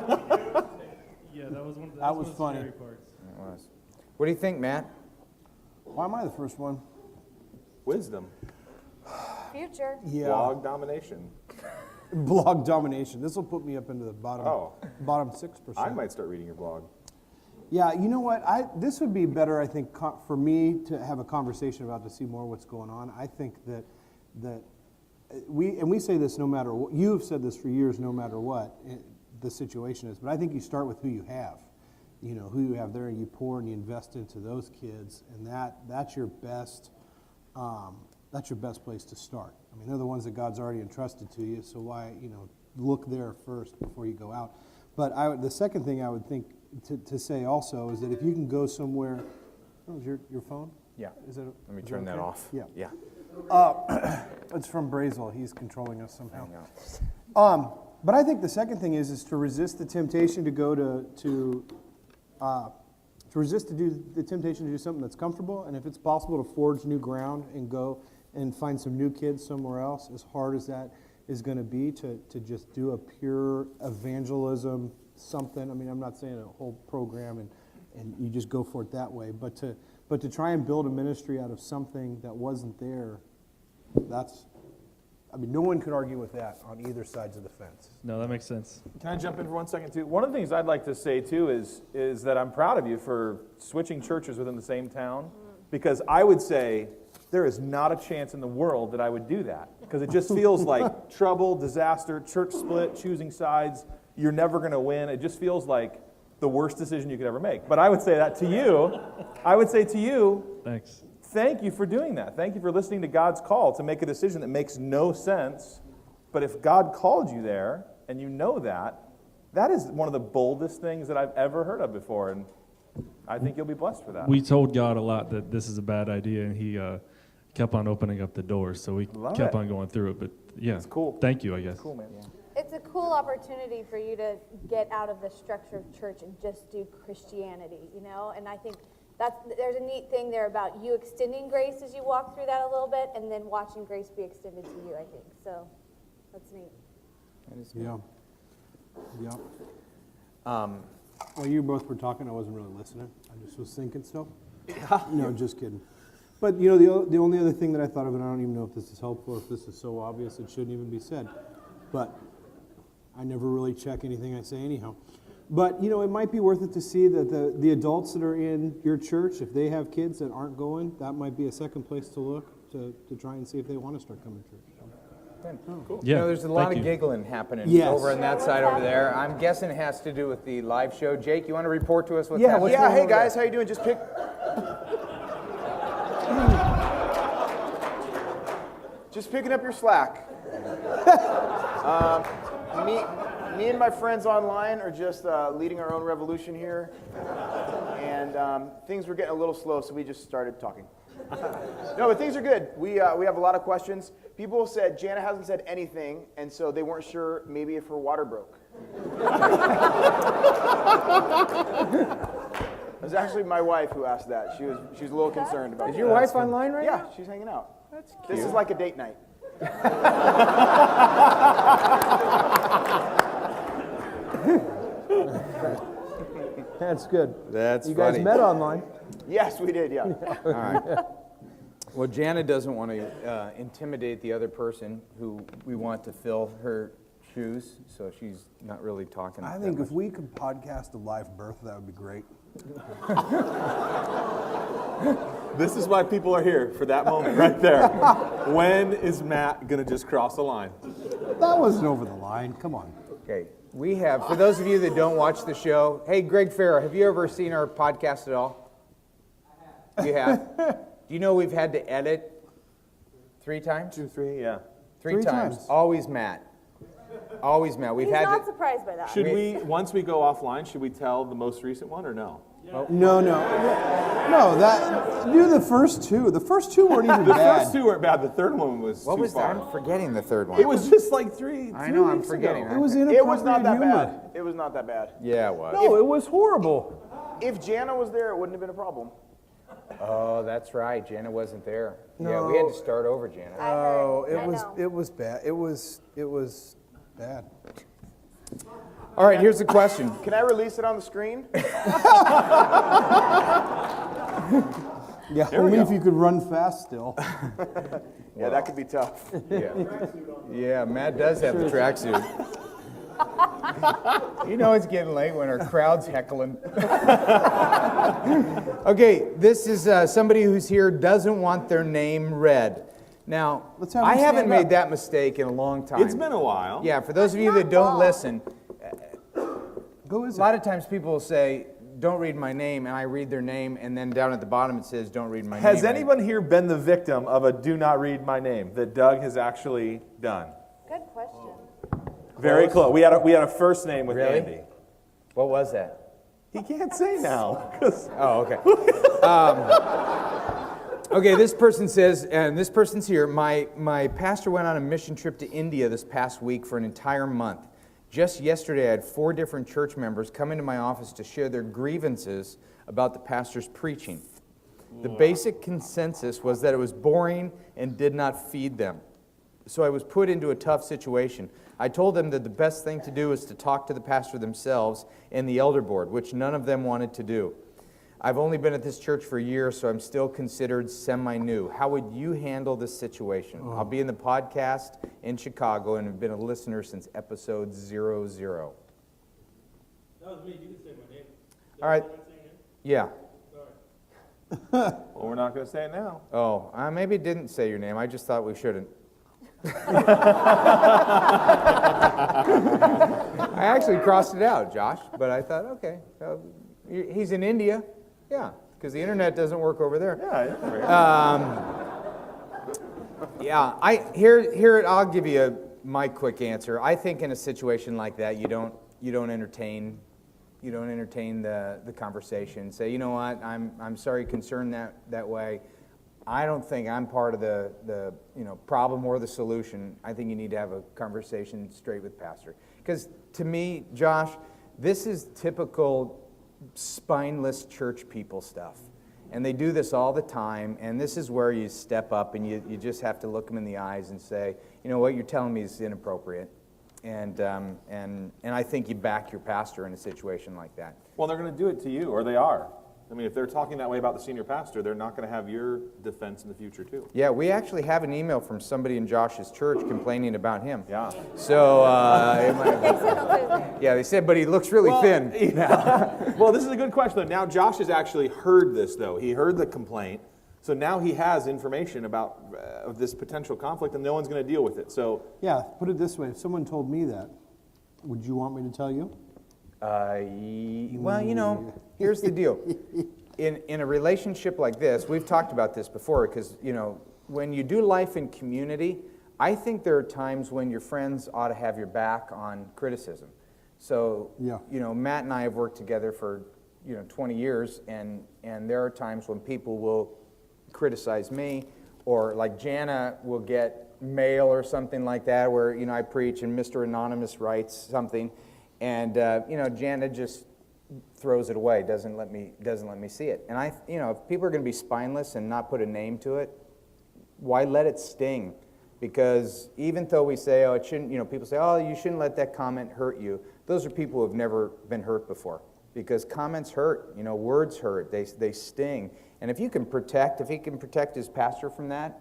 that was one of the, That was funny. scary parts. It was. What do you think, Matt? Why am I the first one? Wisdom. Future. Yeah. Blog domination. Blog domination. This will put me up into the bottom 6%. I might start reading your blog. Yeah, you know what? This would be better, I think, for me to have a conversation about to see more what's going on. I think that we say this no matter what. You have said this for years, no matter what the situation is. But I think you start with who you have. You know, who you have there, and you pour and you invest into those kids, and that's your best place to start. I mean, they're the ones that God's already entrusted to you, so why, look there first before you go out. But the second thing I would think to say also is that if you can go somewhere, is your phone? Yeah. Let me turn that off. Yeah. Yeah. It's from Brazel. He's controlling us somehow. But I think the second thing is to resist the temptation to go to the temptation to do something that's comfortable, and if it's possible to forge new ground and go and find some new kids somewhere else, as hard as that is going to be, to just do a pure evangelism something. I mean, I'm not saying a whole program and you just go for it that way, but to try and build a ministry out of something that wasn't there, no one could argue with that on either sides of the fence. No, that makes sense. Can I jump in for 1 second, too? One of the things I'd like to say, too, is that I'm proud of you for switching churches within the same town, because I would say there is not a chance in the world that I would do that, because it just feels like trouble, disaster, church split, choosing sides. You're never going to win. It just feels like the worst decision you could ever make. But I would say that to you. I would say to you, thanks. Thank you for doing that. Thank you for listening to God's call to make a decision that makes no sense. But if God called you there, and you know that is one of the boldest things that I've ever heard of before. And I think you'll be blessed for that. We told God a lot that this is a bad idea, and He kept on opening up the doors, so we kept on going through it. But yeah, it's cool. Thank you, I guess. It's cool, man. Yeah. It's a cool opportunity for you to get out of the structure of church and just do Christianity, And I think there's a neat thing there about you extending grace as you walk through that a little bit, and then watching grace be extended to you, I think. So that's neat. That is good. Yeah. While you both were talking, I wasn't really listening. I just was thinking stuff. No, just kidding. But, the only other thing that I thought of, and I don't even know if this is helpful, if this is so obvious it shouldn't even be said, but I never really check anything I say anyhow. But, it might be worth it to see that the adults that are in your church, if they have kids that aren't going, that might be a second place to look to try and see if they want to start coming to church. Cool. Yeah, there's a lot of giggling happening over on that side over there. I'm guessing it has to do with the live show. Jake, you want to report to us what's happening? Yeah, hey guys, how you doing? Just picking up your slack. Me and my friends online are just leading our own revolution here, and things were getting a little slow, so we just started talking. No, but things are good. We have a lot of questions. People said Jana hasn't said anything, and so they weren't sure maybe if her water broke. It was actually my wife who asked that. She was a little concerned about it. Is your wife online right now? Yeah, she's hanging out. That's cute. This is like a date night. That's good. That's you funny. guys met online. Yes, we did, yeah. All right. Well, Jana doesn't want to intimidate the other person who we want to fill her shoes, so she's not really talking. I that think much. if we could podcast a live birth, that would be great. This is why people are here, for that moment right there. When is Matt going to just cross the line? That wasn't over the line. Come on. Okay, we have, for those of you that don't watch the show, hey, Greg Farrar, have you ever seen our podcast at all? I have. You have? Do you know we've had to edit 3 times? 2, 3, yeah. 3 times. Always Matt. Always Matt. We've He's had not to, surprised by that. Should we, once we go offline, should we tell the most recent one or no? No, that do the first 2. The first 2 weren't even The bad. first 2 weren't bad. The third one was what too was far. that? I'm forgetting the third one. It was just like 3 I know, I'm weeks forgetting. ago. It was It inappropriate was not that humor. bad. It was not that bad. Yeah, it was. No, it was horrible. If Jana was there, it wouldn't have been a problem. Oh, that's right. Jana wasn't there. Yeah, No. we had to start over, Jana. Oh, I know. it was bad. It was bad. All right, here's the question. Can I release it on the screen? Yeah, only if you could run fast still. Yeah, that could be tough. Yeah, Matt does have the tracksuit. You know it's getting late when our crowd's heckling. Okay, this is somebody who's here doesn't want their name read. Now, Let's have I them haven't stand made up. that mistake in a long time. It's been a while. Yeah, for those of you that don't listen, Who is a lot of times people will say, don't read my name, and I read their name, and then down at the bottom it says, don't read my name. Has anyone here been the victim of a do not read my name that Doug has actually done? Good question. Very close. We had a first name with Really? Andy. What was that? He can't say now. 'Cause Oh, okay. Okay, this person says, and this person's here, my pastor went on a mission trip to India this past week for an entire month. Just yesterday, I had 4 different church members come into my office to share their grievances about the pastor's preaching. The basic consensus was that it was boring and did not feed them. So I was put into a tough situation. I told them that the best thing to do is to talk to the pastor themselves and the elder board, which none of them wanted to do. I've only been at this church for a year, so I'm still considered semi-new. How would you handle this situation? I'll be in the podcast in Chicago and have been a listener since episode 00. That was me. You can say my name. All right. Yeah. well, we're not going to say it now. Oh, I maybe didn't say your name. I just thought we shouldn't. I actually crossed it out, Josh, but I thought, okay, he's in India. Yeah, because the internet doesn't work over there. Yeah. I'll give you my quick answer. I think in a situation like that, you don't entertain the conversation. Say, you know what, I'm sorry, concerned that way. I don't think I'm part of the problem or the solution. I think you need to have a conversation straight with pastor. Because to me, Josh, this is typical spineless church people stuff. And they do this all the time, and this is where you step up and you just have to look them in the eyes and say, you know what you're telling me is inappropriate. And I think you back your pastor in a situation like that. Well, they're going to do it to you, or they are. I mean, if they're talking that way about the senior pastor, they're not going to have your defense in the future, too. Yeah, we actually have an email from somebody in Josh's church complaining about him. Yeah. So, yeah, they said, but he looks really thin. Yeah. Well, this is a good question, though. Now Josh has actually heard this, though. He heard the complaint. So now he has information about this potential conflict, and no one's going to deal with it. So Yeah, put it this way. If someone told me that, would you want me to tell you? Well, here's the deal. In a relationship like this, we've talked about this before, because, when you do life in community, I think there are times when your friends ought to have your back on criticism. So, Matt and I have worked together for, 20 years, and there are times when people will criticize me, or like Jana will get mail or something like that, where, I preach and Mr. Anonymous writes something, and Jana just throws it away, doesn't let me see it. And if people are going to be spineless and not put a name to it, why let it sting? Because even though we say, oh, it shouldn't, people say, oh, you shouldn't let that comment hurt you. Those are people who have never been hurt before, because comments hurt. Words hurt. They sting. And if he can protect his pastor from that,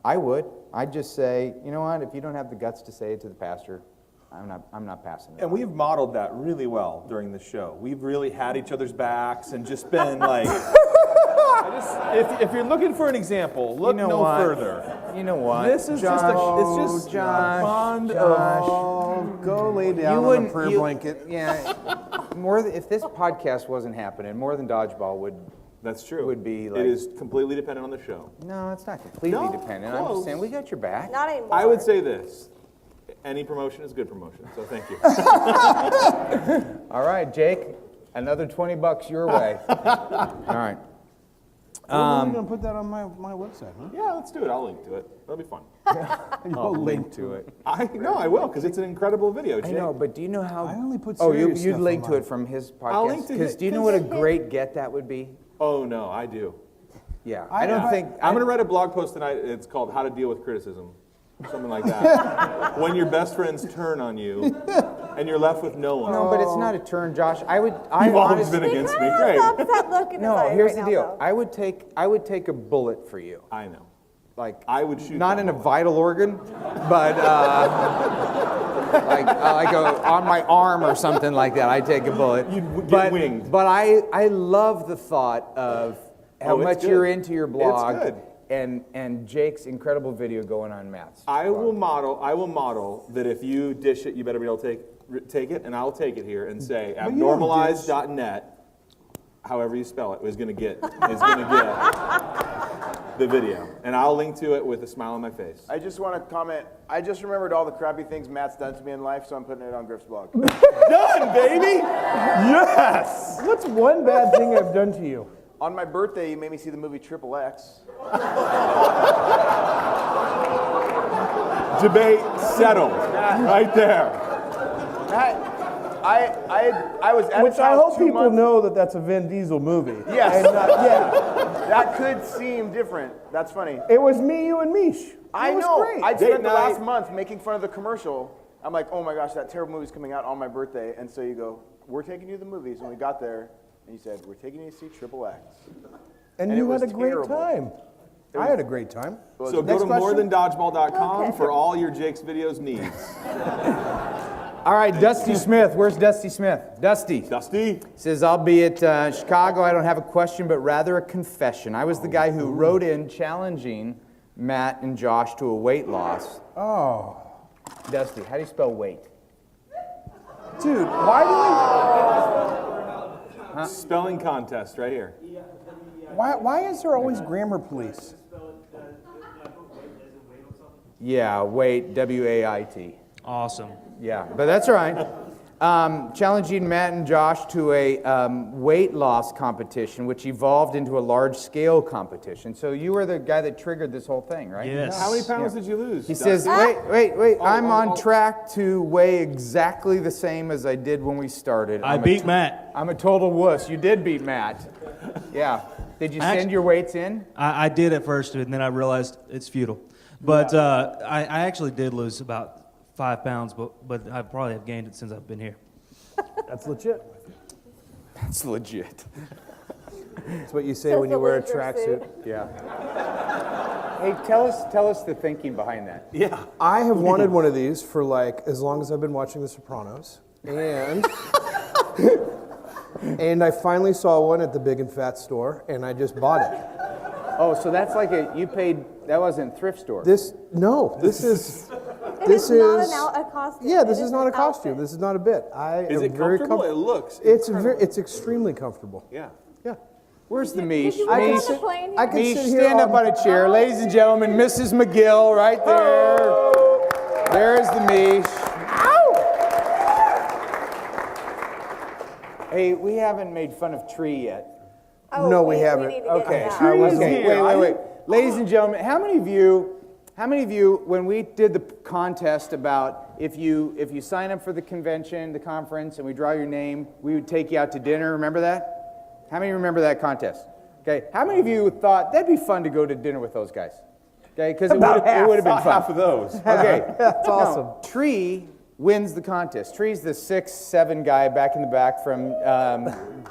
I would. I'd just say, you know what? If you don't have the guts to say it to the pastor, I'm not passing it. And we've modeled that really well during the show. We've really had each other's backs and just been like, if you're looking for an example, look no further. You know what? This is just a bond of. Go lay down on a prayer blanket. Yeah. If this podcast wasn't happening, More Than Dodgeball would. That's true. Would be like. It is completely dependent on the show. No, it's not completely dependent. I'm just saying we got your back. Not anymore. I would say this. Any promotion is good promotion, so thank you. All right, Jake, another $20 your way. All right. I'm going to put that on my website, huh? Yeah, let's do it. I'll link to it. That'll be fun. I'll link to it. I will, because it's an incredible video, Jake. I know, but do you know how? I only put you'd stuff link on to mine. it from his podcast. I'll link to Because his- do you know what a great get that would be? Oh, no, I do. Yeah, I don't think. I'm going to write a blog post tonight. It's called How to Deal with Criticism. Something like that. When your best friends turn on you and you're left with no one. No, but it's not a turn, Josh. You've always been against me. Great. Upset look in his eyes Here's right the now, deal. though. I would take a bullet for you. I know. Like I would shoot. Not in a vital organ, but like on my arm or something like that. I'd take a bullet. You'd get winged. But I love the thought of how much you're into your blog. It's good. And Jake's incredible video going on Matt's. I will model that if you dish it, you better be able to take it, and I'll take it here and say abnormalized.net, however you spell it, is going to get the video, and I'll link to it with a smile on my face. I just want to comment. I just remembered all the crappy things Matt's done to me in life, so I'm putting it on Griff's blog. Done, baby! Yes! What's one bad thing I've done to you? On my birthday, you made me see the movie Triple X. Debate settled. Right there. I was at Which his I house hope 2 people months. know that that's a Vin Diesel movie. Yes. And yeah. That could seem different. That's funny. It was me, you, and Mish. I It was know. great. I Date spent the night. last month making fun of the commercial. I'm like, oh my gosh, that terrible movie's coming out on my birthday. And so you go, we're taking you to the movies. And we got there, and you said, we're taking you to see Triple X. And it you was had a great terrible. time. I had a great time. So go Next to question? morethandodgeball.com for all your Jake's videos needs. All right, Dusty Smith. Where's Dusty Smith? Dusty. Dusty. Says, I'll be at Chicago. I don't have a question, but rather a confession. I was the guy who wrote in challenging Matt and Josh to a weight loss. Oh. Dusty, how do you spell weight? Dude, why do Spelling contest right here. why is there always grammar police? Yeah, weight, W-A-I-T. Awesome. Yeah, but that's all right. Challenging Matt and Josh to a weight loss competition, which evolved into a large-scale competition. So you were the guy that triggered this whole thing, right? Yes. How many pounds did you lose? He says, wait, I'm on track to weigh exactly the same as I did when we started. I beat Matt. I'm a total wuss. You did beat Matt. Yeah. Did you send your weights in? I did at first, and then I realized it's futile. But I actually did lose about 5 pounds, but I probably have gained it since I've been here. That's legit. That's legit. That's what you say when you wear a tracksuit. Yeah. Hey, tell us the thinking behind that. Yeah. I have wanted one of these for like as long as I've been watching The Sopranos, and and I finally saw one at the Big and Fat store, and I just bought it. Oh, so that's like you paid. That wasn't thrift store. This is It this is is not a costume. yeah. This It is not a an costume. outfit. This is not a bit. Is it comfortable? It looks. It's extremely comfortable. Yeah. Yeah. Where's the Mish? Did you work on Mish, the plane I here? can Mish, sit here stand up on- on a chair. Ladies and gentlemen, Mrs. McGill right there. There's the Mish. Hey, we haven't made fun of Tree yet. Oh, No, we haven't. need to get Okay. to that. Okay. Wait. Ladies and gentlemen, how many of you, when we did the contest about if you sign up for the convention, the conference, and we draw your name, we would take you out to dinner? Remember that? How many remember that contest? Okay. How many of you thought that'd be fun to go to dinner with those guys? Okay, because it would have been fun. Half of those. Okay. That's awesome. No, Tree wins the contest. Tree's the 6'7" guy back in the back from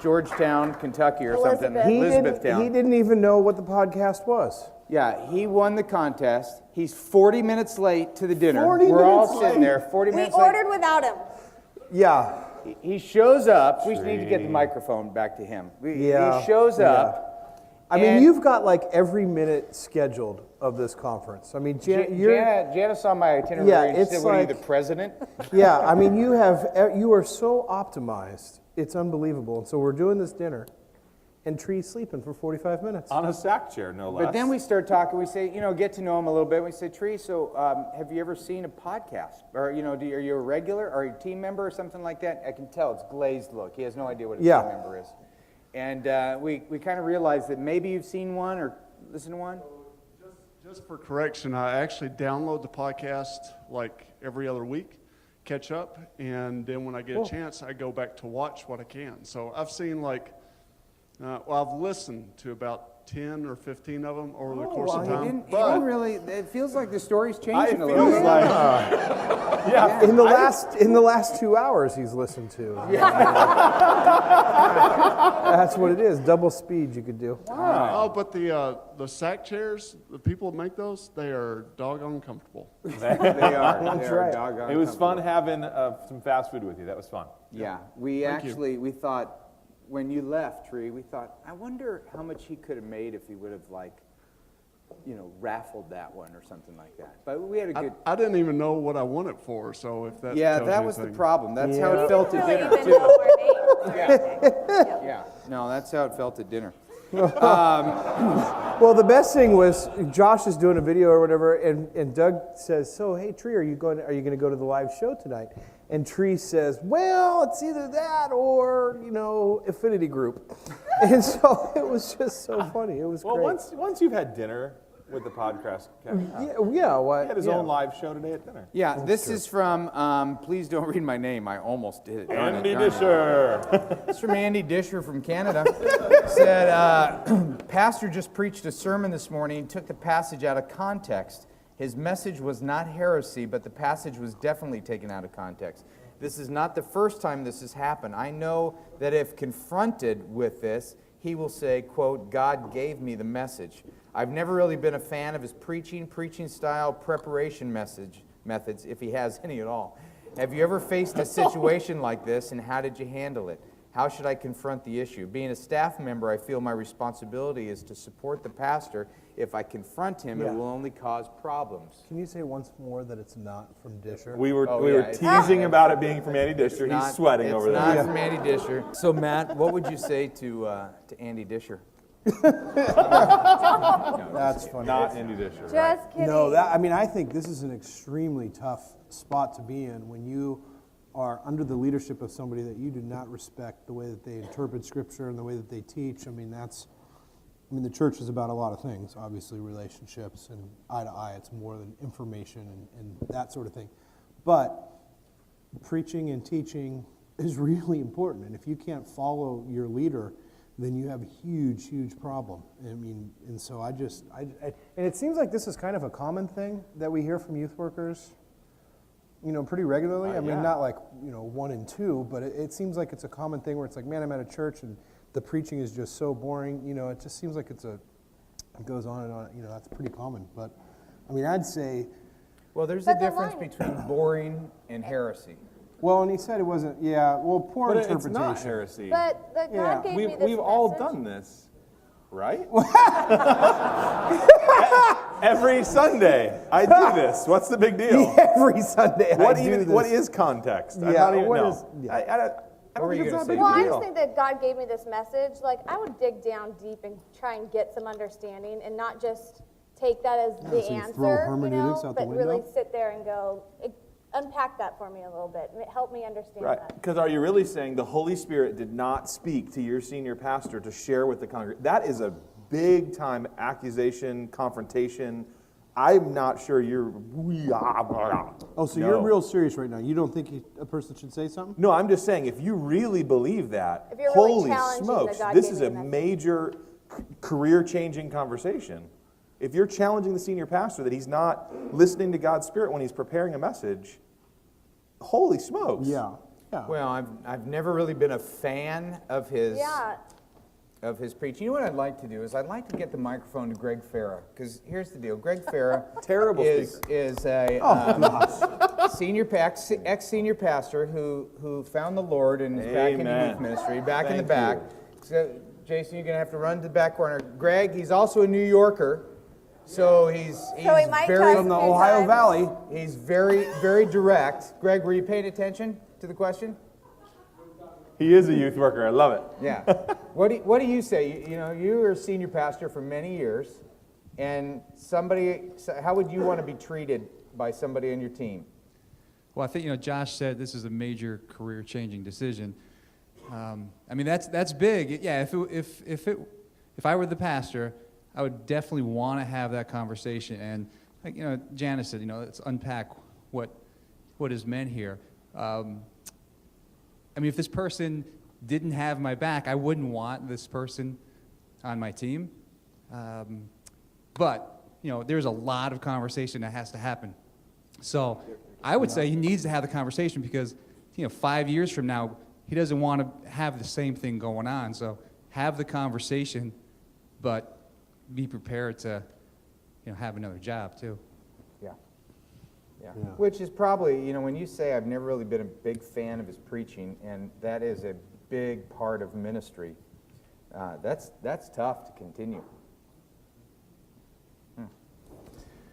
Georgetown, Kentucky or something. Elizabeth. He Elizabethtown. didn't even know what the podcast was. Yeah, he won the contest. He's 40 minutes late to the dinner. 40 We're all minutes sitting late. there, 40 We minutes late. ordered without him. Yeah. He shows up. We need to get the microphone back to him. He shows up. I mean, and you've got like every minute scheduled of this conference. I mean, Jana saw my itinerary Yeah, and it's said, what are you, like- the president? Yeah, I mean, you are so optimized. It's unbelievable. And so we're doing this dinner, and Tree's sleeping for 45 minutes. On a sack chair, no less. But then we start talking. We say, get to know him a little bit. We say, Tree, so have you ever seen a podcast? Or, are you a regular? Are you a team member or something like that? I can tell. It's glazed look. He has no idea what a team member is. And we kind of realized that maybe you've seen one or listened to one. Just for correction, I actually download the podcast like every other week, catch up, and then when I get a chance, I go back to watch what I can. So I've seen I've listened to about 10 or 15 of them over the course of time. He didn't really. It feels like the story's changing a little feels bit. like, In the last 2 hours, he's listened to. That's what it is. Double speed you could do. Wow. Oh, but the sack chairs, the people that make those, they are doggone comfortable. They are. That's right. It was fun having some fast food with you. That was fun. Yeah, we thought, when you left, Tree, we thought, I wonder how much he could have made if he would have, raffled that one or something like that. But we had a good... I didn't even know what I won it for, so if that Yeah, tells that you was the anything. problem. That's how it felt at dinner, Even too. know our names. Yeah, no, that's how it felt at dinner. Well, the best thing was Josh is doing a video or whatever, and Doug says, "So, hey, Tree, are you going to go to the live show tonight?" And Tree says, "Well, it's either that or Affinity Group." And so it was just so funny. It was great. Once you've had dinner with the podcast, Kevin, he had his own live show today at dinner. Yeah, this is from, please don't read my name, I almost did. Andy Disher. It's from Andy Disher from Canada. Said, Pastor just preached a sermon this morning, took the passage out of context. His message was not heresy, but the passage was definitely taken out of context. This is not the first time this has happened. I know that if confronted with this, he will say, quote, God gave me the message. I've never really been a fan of his preaching style, preparation methods, if he has any at all. Have you ever faced a situation like this, and how did you handle it? How should I confront the issue? Being a staff member, I feel my responsibility is to support the pastor. If I confront him, it will only cause problems. Can you say once more that it's not from Disher? We were teasing about it being from Andy Disher. He's sweating over there. It's not from Andy Disher. So, Matt, what would you say to Andy Disher? That's funny. Not Andy Disher. Just kidding. No, I think this is an extremely tough spot to be in when you are under the leadership of somebody that you do not respect the way that they interpret Scripture and the way that they teach. The church is about a lot of things, obviously relationships and eye to eye. It's more than information and that sort of thing. But preaching and teaching is really important. And if you can't follow your leader, then you have a huge, huge problem. And it seems like this is kind of a common thing that we hear from youth workers, pretty regularly. Not like, 1 and 2, but it seems like it's a common thing where it's like, man, I'm at a church and the preaching is just so boring. It just seems like it goes on and on. That's pretty common. But, I'd say... Well, there's a difference between boring and heresy. Well, and he said it wasn't, poor interpretation. It's not heresy. But God gave me this We've all message. done this, right? Every Sunday, I do this. What's the big deal? Every Sunday, I do this. What is context? Yeah, I don't even what know. is- yeah. I don't think it's that big Well, a I deal. just think that God gave me this message. Like, I would dig down deep and try and get some understanding and not just take that as the so you answer, throw hermeneutics out the but really window? sit there and go, unpack that for me a little bit. Help me understand Right, that. because are you really saying the Holy Spirit did not speak to your senior pastor to share with the congregation? That is a big-time accusation, confrontation. I'm not sure you're... Oh, so you're real serious right now. You don't think a person should say something? No, I'm just saying, if you really believe that, If you're really holy challenging smokes, that God this gave is me a a message. major career-changing conversation. If you're challenging the senior pastor that he's not listening to God's Spirit when he's preparing a message, holy smokes. Yeah. Well, I've never really been a fan of his of his preaching. You know what I'd like to do is I'd like to get the microphone to Greg Farah, because here's the deal. Greg Farah Terrible is a ex-senior pastor who found the Lord and is back in the youth ministry, back in the back. So, Jason, you're going to have to run to the back corner. Greg, he's also a New Yorker, so he's very from the Ohio Valley. He's very, very direct. Greg, were you paying attention to the question? He is a youth worker. I love it. Yeah. What do you say? You know, you were a senior pastor for many years, and how would you want to be treated by somebody on your team? Well, I think, Josh said this is a major career-changing decision. I mean, that's big. Yeah, if I were the pastor, I would definitely want to have that conversation. And, like, Janice said, let's unpack what is meant here. I mean, if this person didn't have my back, I wouldn't want this person on my team. But, there's a lot of conversation that has to happen. So I would say he needs to have the conversation because, 5 years from now, he doesn't want to have the same thing going on. So have the conversation, but be prepared to, have another job too. Yeah. Which is probably, when you say I've never really been a big fan of his preaching, and that is a big part of ministry, that's tough to continue.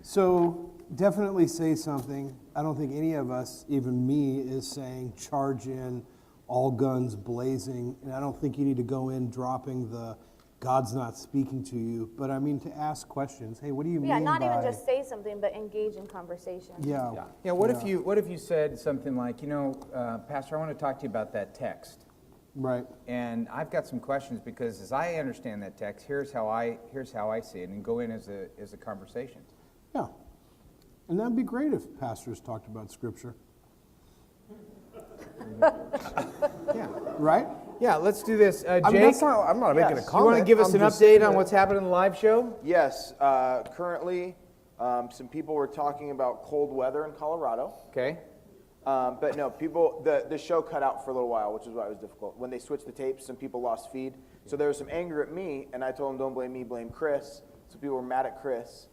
So definitely say something. I don't think any of us, even me, is saying charge in, all guns blazing, and I don't think you need to go in dropping the God's not speaking to you, but I mean to ask questions. Hey, what do you mean by... Yeah, not even just say something, but engage in conversation. Yeah. What if you said something like, Pastor, I want to talk to you about that text. Right. And I've got some questions because as I understand that text, here's how I see it, and go in as a conversation. Yeah. And that'd be great if pastors talked about Scripture. Yeah. Right? Yeah, let's do this. Jake, I'm not making a comment. You want to give us an update on what's happening in the live show? Yes. Currently, some people were talking about cold weather in Colorado. Okay. But no, the show cut out for a little while, which is why it was difficult. When they switched the tapes, some people lost feed. So there was some anger at me, and I told them, don't blame me, blame Chris. So people were mad at Chris.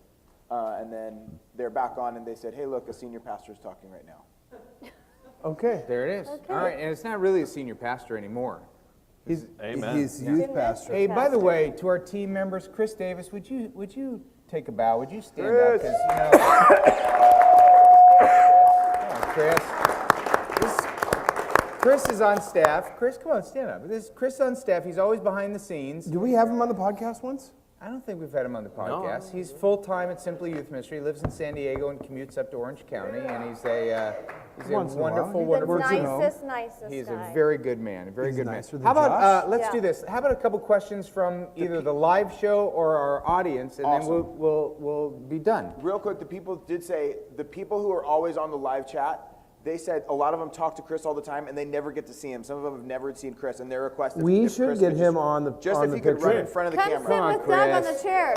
And then they're back on, and they said, hey, look, a senior pastor is talking right now. Okay. There it is. Okay. All right, and it's not really a senior pastor anymore. He's youth pastor. Hey, by the way, to our team members, Chris Davis, would you take a bow? Would you stand up? Because Chris is on staff. Chris, come on, stand up. This is Chris on staff. He's always behind the scenes. Do we have him on the podcast once? I don't think we've had him on the podcast. No. He's full-time at Simply Youth Ministry. He lives in San Diego and commutes up to Orange County, and he's a wonderful nicest He's guy. a very good man, a very good man. How about, let's do this. How about a couple questions from either the live show or our audience, and then we'll be done. Real quick, the people did say, the people who are always on the live chat, they said a lot of them talk to Chris all the time, and they never get to see him. Some of them have never seen Chris, and their request is we should get him on the just if he could run in front of the camera. Come sit with Doug on the chair.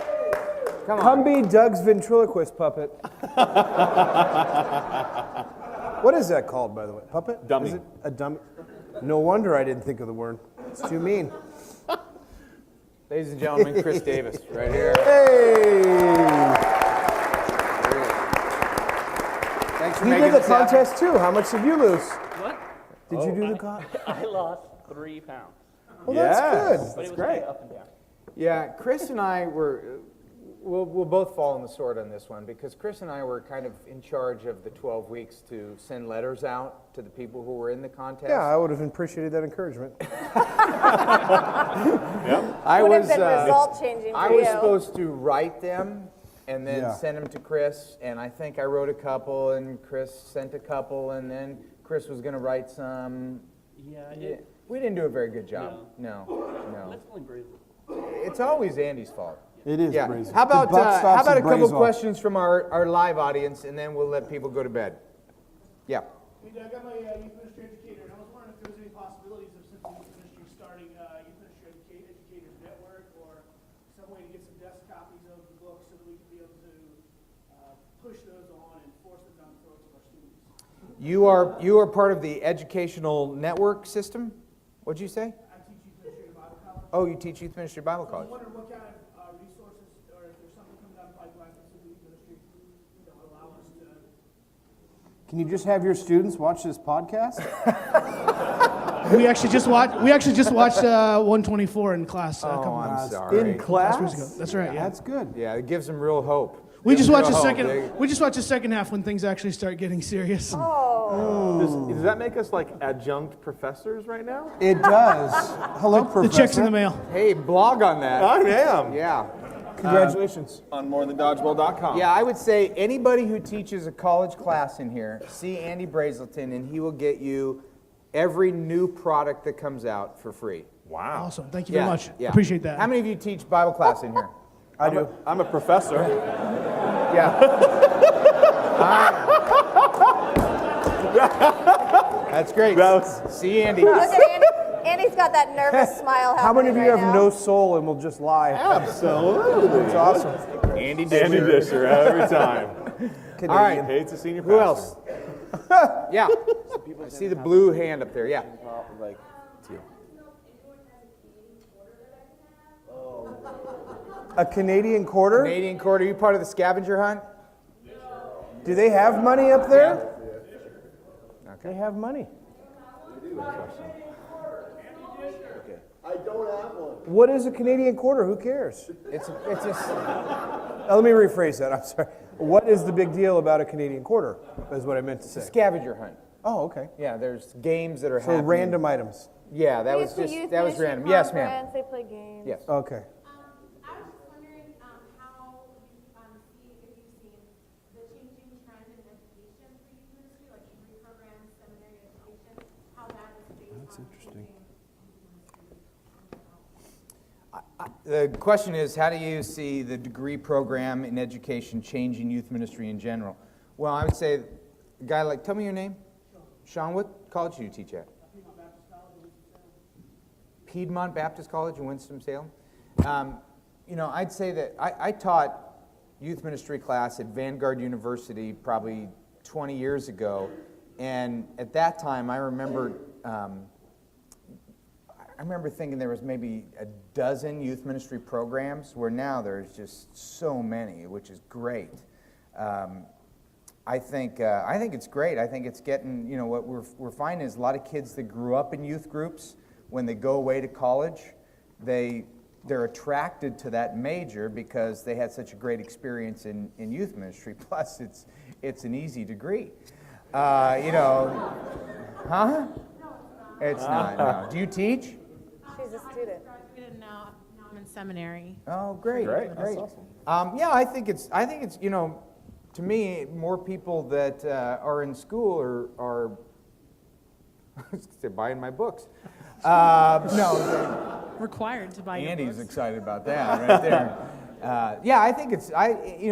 Come be Doug's ventriloquist puppet. What is that called, by the way? Puppet? Dummy. Is it a dummy? No wonder I didn't think of the word. It's too mean. Ladies and gentlemen, Chris Davis, right here. Hey! You did the contest too. How much did you lose? What? Did you do the contest? I lost 3 pounds. Well, that's good. But it was great. Up and down. Yeah, Chris and I we'll both fall on the sword on this one because Chris and I were kind of in charge of the 12 weeks to send letters out to the people who were in the contest. Yeah, I would have appreciated that encouragement. I would was have been result changing for I was you. supposed to write them and then send them to Chris, and I think I wrote a couple, and Chris sent a couple, and then Chris was going to write some. Yeah, we didn't do a very good job. No. Let's blame Brazel. It's always Andy's fault. It is. Yeah. Brazel. How about a couple Brazel. questions from our live audience, and then we'll let people go to bed. Yeah. Hey, Doug, I'm a youth ministry educator, and I was wondering if there was any possibilities of Simple Youth Ministry starting a youth ministry educators network or some way to get some desk copies of the books so that we can be able to push those on and force them down the throats of our students. You are part of the educational network system? What'd you say? I teach youth ministry at a Bible college. Oh, you teach youth ministry Bible college. I wondered what kind of resources, or if there's something coming down the pipeline for the youth ministry that would allow us to. Can you just have your students watch this podcast? We actually just watched 124 in class. A couple I'm months. sorry. In class? Weeks ago. That's right. Yeah. That's good. Yeah, it gives them real hope. We just watched Real the hope. second. We just watched the second half when things actually start getting serious. Does that make us like adjunct professors right now? It does. Hello, The Professor. check's in the mail. Hey, blog on that. I am. Yeah. Congratulations. On morethandodgeball.com. Yeah, I would say anybody who teaches a college class in here, see Andy Brazelton, and he will get you every new product that comes out for free. Wow. Awesome. Thank you very much. Yeah. Appreciate that. How many of you teach Bible class in here? I do. I'm a professor. Yeah. That's great. See Andy. Look at Andy. Andy's got that nervous smile. How many of you right have now. no soul and will just lie? Absolutely. It's awesome. Andy Disher. Andy Disher every time. All right. Hates a senior Who pastor. else? Yeah. I see the blue hand up there. Yeah. A Canadian quarter? Canadian quarter. Are you part of the scavenger hunt? Do they have money up there? They have money. I don't have one. What is a Canadian quarter? Who cares? It's just. Let me rephrase that. I'm sorry. What is the big deal about a Canadian quarter? Is what I meant to say. Scavenger hunt. Oh, okay. Yeah, there's games that are So happening. random items. Yeah, that We was used to just youth that was ministry random. Yes, ma'am. conference, They play games. Yes. Okay. I was just wondering how if you've seen the changing trend in education for youth ministry, like degree programs, seminary education, how that is based That's interesting. The question is, how do you see the degree program in education changing youth ministry in general? Well, I would say, a guy like, tell me your name. Sean, what college do you teach at? Piedmont Baptist College in Winston-Salem. I'd say that I taught youth ministry class at Vanguard University probably 20 years ago, and at that time I remember thinking there was maybe a dozen youth ministry programs, where now there's just so many, which is great. I think it's great. I think it's getting, what we're finding is a lot of kids that grew up in youth groups, when they go away to college, they're attracted to that major because they had such a great experience in youth ministry. Plus, it's an easy degree. Huh? It's not. No. Do you teach? She's a student. Now I'm in seminary. Oh, great. Great. Great. That's awesome. Yeah, I think it's to me, more people that are in school are they're buying my books. No, Required to buy Andy's excited about that right there. Yeah, I think it's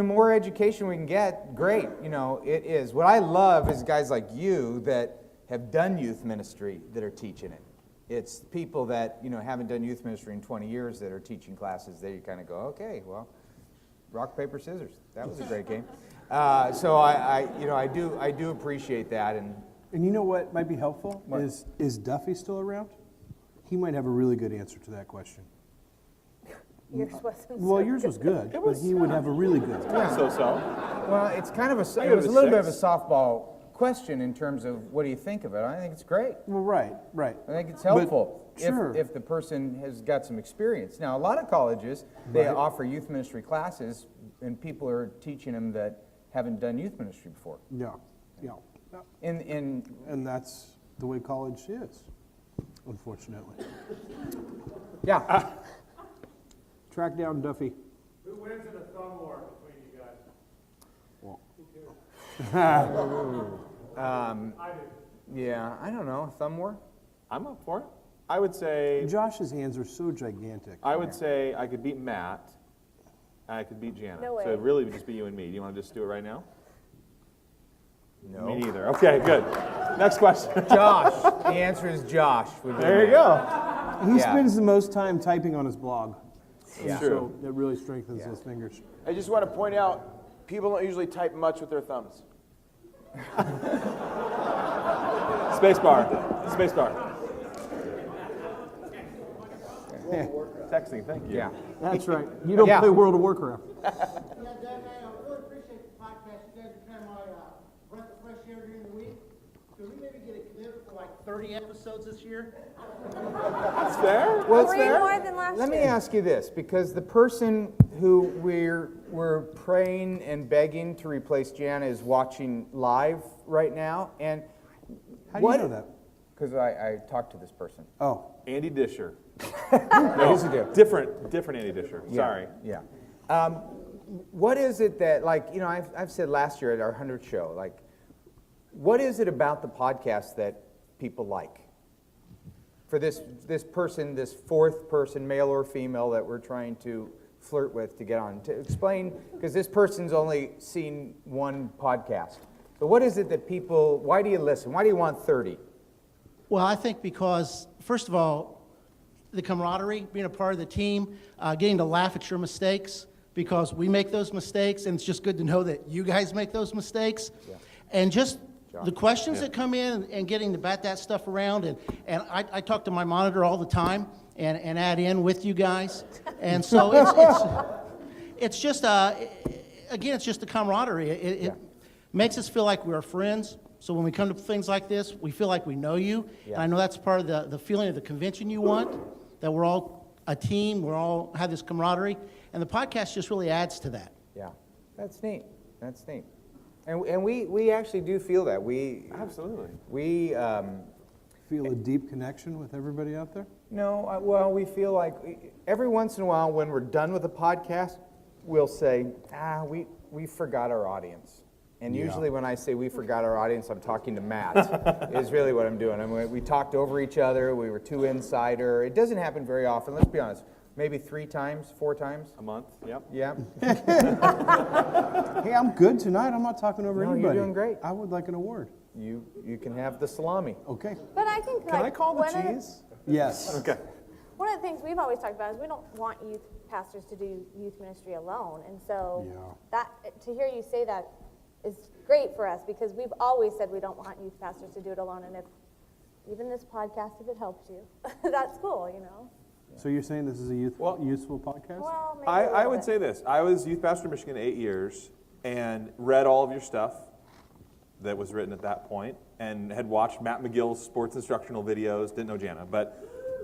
more education we can get, great. It is. What I love is guys like you that have done youth ministry that are teaching it. It's people that haven't done youth ministry in 20 years that are teaching classes. There you kind of go, okay, well, rock paper scissors. That was a great game. So I do appreciate that. And you know what might be helpful? Is Duffy still around? He might have a really good answer to that question. Yours wasn't Well, so yours was good, but he would have a really good. Yeah. So. Well, it's kind of I it give was it a a little bit of a 6. softball question in terms of what do you think of it. I think it's great. Well, right. I think it's helpful sure. if the person has got some experience. Now, a lot of colleges, they Right. offer youth ministry classes, and people are teaching them that haven't done youth ministry before. Yeah. And that's the way college is, unfortunately. Yeah. Track down Duffy. Who wins in a thumb war between you guys? Yeah, I don't know. Thumb war? I'm up for it. I would say. Josh's hands are so gigantic. I would say I could beat Matt, and I could beat Jana. No way. So it really would just be you and me. Do you want to just do it right now? No. Me neither. Okay, good. Next question. Josh. The answer is Josh. There you go. He spends the most time typing on his blog. Yeah. So that really strengthens those fingers. I just want to point out, people don't usually type much with their thumbs. Spacebar. Spacebar. texting. Thank you. Yeah. That's right. You don't Yeah. play World of Warcraft. Yeah, Doug, I really appreciate the podcast. You guys are kind of my breath of fresh air during the week. Could we maybe get a commitment for like 30 episodes this year? That's fair. Well, it's Three fair. more than last Let me year. ask you this, because the person who we're praying and begging to replace Jana is watching live right now, and How do you know that? Because I talked to this person. Oh. Andy Disher. Yes, you do. Different Andy Disher. Yeah, Sorry. Yeah. What is it that, like, you know, I've said last year at our 100th show, like, what is it about the podcast that people like? For this person, this fourth person, male or female, that we're trying to flirt with to get on. To explain, because this person's only seen one podcast. So what is it that people, why do you listen? Why do you want 30? Well, I think because, first of all, the camaraderie, being a part of the team, getting to laugh at your mistakes, because we make those mistakes, and it's just good to know that you guys make those mistakes. Yeah. And just the questions that come in and getting to bat that stuff around. And I talk to my monitor all the time and add in with you guys. And so it's just, again, it's just the camaraderie. It makes us feel like we're friends. So when we come to things like this, we feel like we know you. Yeah. And I know that's part of the feeling of the convention you want, that we're all a team, we're all have this camaraderie. And the podcast just really adds to that. Yeah, that's neat. That's neat. And we actually do feel that. Absolutely. We feel a deep connection with everybody out there? No, well, we feel like every once in a while when we're done with a podcast, we'll say, we forgot our audience. And usually when I say we forgot our audience, I'm talking to Matt, is really what I'm doing. I mean, we talked over each other, we were too insider. It doesn't happen very often, let's be honest. Maybe 3 times, 4 times? A month, yep. Yeah. Hey, I'm good tonight. I'm not talking over anybody. You're doing great. I would like an award. You can have the salami. Okay. But I think Can I call the cheese? Yes. Okay. One of the things we've always talked about is we don't want youth pastors to do youth ministry alone. And so that to hear you say that is great for us, because we've always said we don't want youth pastors to do it alone. And if even this podcast, if it helps you, that's cool, you know. So you're saying this is a useful podcast? Well, maybe I would say this. I was youth pastor in Michigan 8 years and read all of your stuff that was written at that point, and had watched Matt McGill's sports instructional videos, didn't know Jana,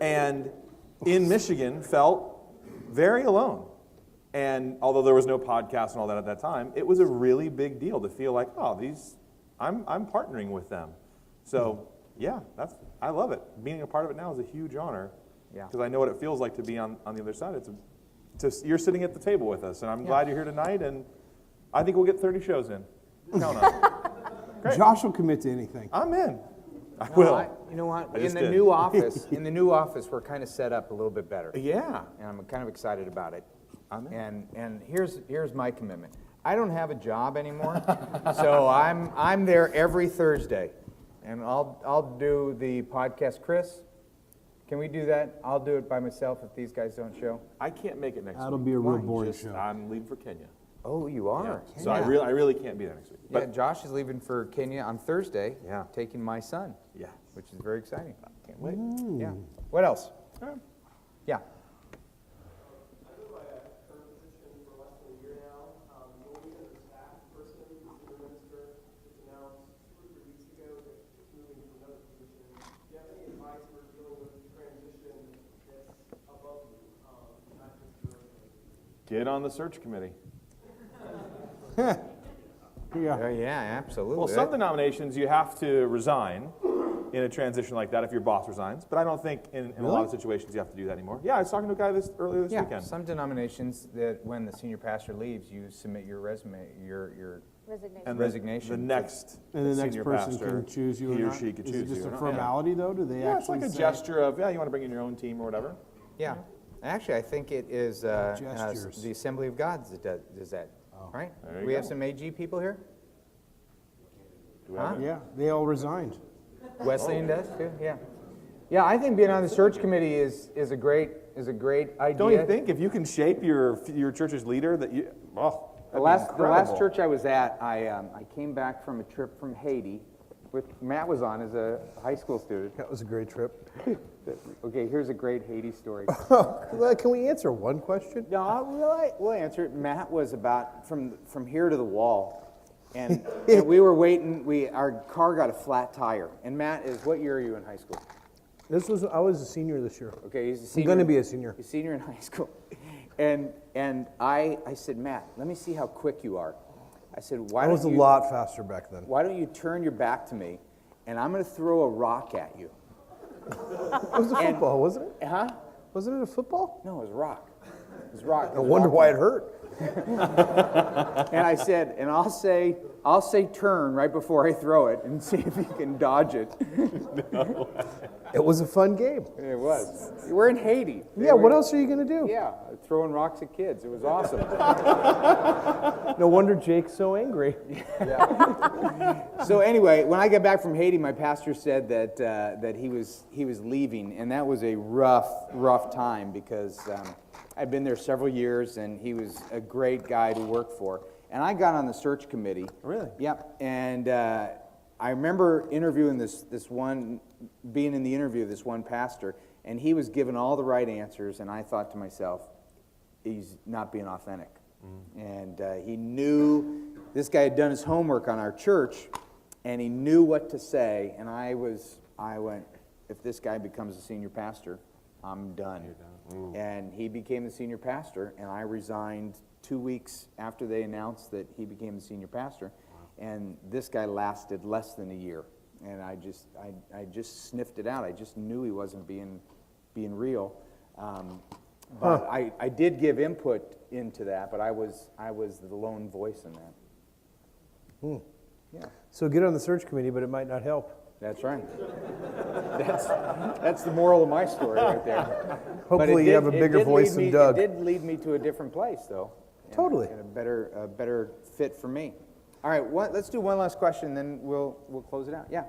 and in Michigan felt very alone. And although there was no podcast and all that at that time, it was a really big deal to feel like, I'm partnering with them. So yeah, I love it. Being a part of it now is a huge honor. Yeah. Because I know what it feels like to be on the other side. You're sitting at the table with us, and I'm glad you're here tonight, and I think we'll get 30 shows in. Count on it. Great. Josh will commit to anything. I'm in. I will. You know what? I In just the did. new office, we're kind of set up a little bit better. Yeah. And I'm kind of excited about it. I'm in. And here's my commitment. I don't have a job anymore, so I'm there every Thursday, and I'll do the podcast. Chris, can we do that? I'll do it by myself if these guys don't show. I can't make it next week. That'll be a real boring show. I'm leaving for Kenya. Oh, you are? Yeah. So I really can't be there next week. Yeah, Josh is leaving for Kenya on Thursday. Yeah. Taking my son. Yeah. Which is very exciting. Can't wait. Yeah. What else? Yeah. Get on the search committee. Yeah, absolutely. Well, some denominations you have to resign in a transition like that if your boss resigns, but I don't think in a lot of situations you have to do that anymore. Yeah, I was talking to a guy earlier this weekend. Some denominations that when the senior pastor leaves, you submit your resume, your resignation. The next And the next senior person pastor, can choose you or he or not? she can Is choose it just you a or not. formality, though? Do they Yeah, it's actually like a say- gesture of, you want to bring in your own team or whatever. Yeah. Actually, I think it is Gestures. the Assembly of God that does that, right? There you We have go. some AG people here? Do we have it? Yeah, they all resigned. Wesleyan does too, yeah. Yeah, I think being on the search committee is a great idea. Don't you think if you can shape your church's leader that you, The last church I was at, I came back from a trip from Haiti, Matt was on as a high school student. That was a great trip. Okay, here's a great Haiti story. Well, can we answer one question? No, we'll answer it. Matt was about from here to the wall, and we were waiting. Our car got a flat tire. And Matt what year are you in high school? I was a senior this year. Okay, he's a senior. I'm going to be a senior. He's a senior in high school, and I said, Matt, let me see how quick you are. I said, I was a lot faster back then. Why don't you turn your back to me, and I'm going to throw a rock at you. It was a football, wasn't it? Huh? Wasn't it a football? No, it was rock. It was rock. I wonder why it hurt. And I said, and I'll say turn right before I throw it and see if you can dodge it. No. It was a fun game. It was. We're in Haiti. Yeah, what else are you going to do? Yeah, throwing rocks at kids. It was awesome. No wonder Jake's so angry. Yeah. So anyway, when I got back from Haiti, my pastor said that he was leaving, and that was a rough time because I'd been there several years, and he was a great guy to work for. And I got on the search committee. Really? Yep. And I remember interviewing being in the interview of this one pastor, and he was given all the right answers, and I thought to myself, he's not being authentic. And he knew, this guy had done his homework on our church, and he knew what to say, and I went, if this guy becomes a senior pastor, I'm done. And he became the senior pastor, and I resigned 2 weeks after they announced that he became the senior pastor. And this guy lasted less than a year, and I just sniffed it out. I just knew he wasn't being real. But I did give input into that, but I was the lone voice in that. Yeah. So get on the search committee, but it might not help. That's right. That's the moral of my story right there. Hopefully you have a bigger voice than Doug. It did lead me to a different place, though. Totally. And a better fit for me. All right, let's do one last question, then we'll close it out. Yeah.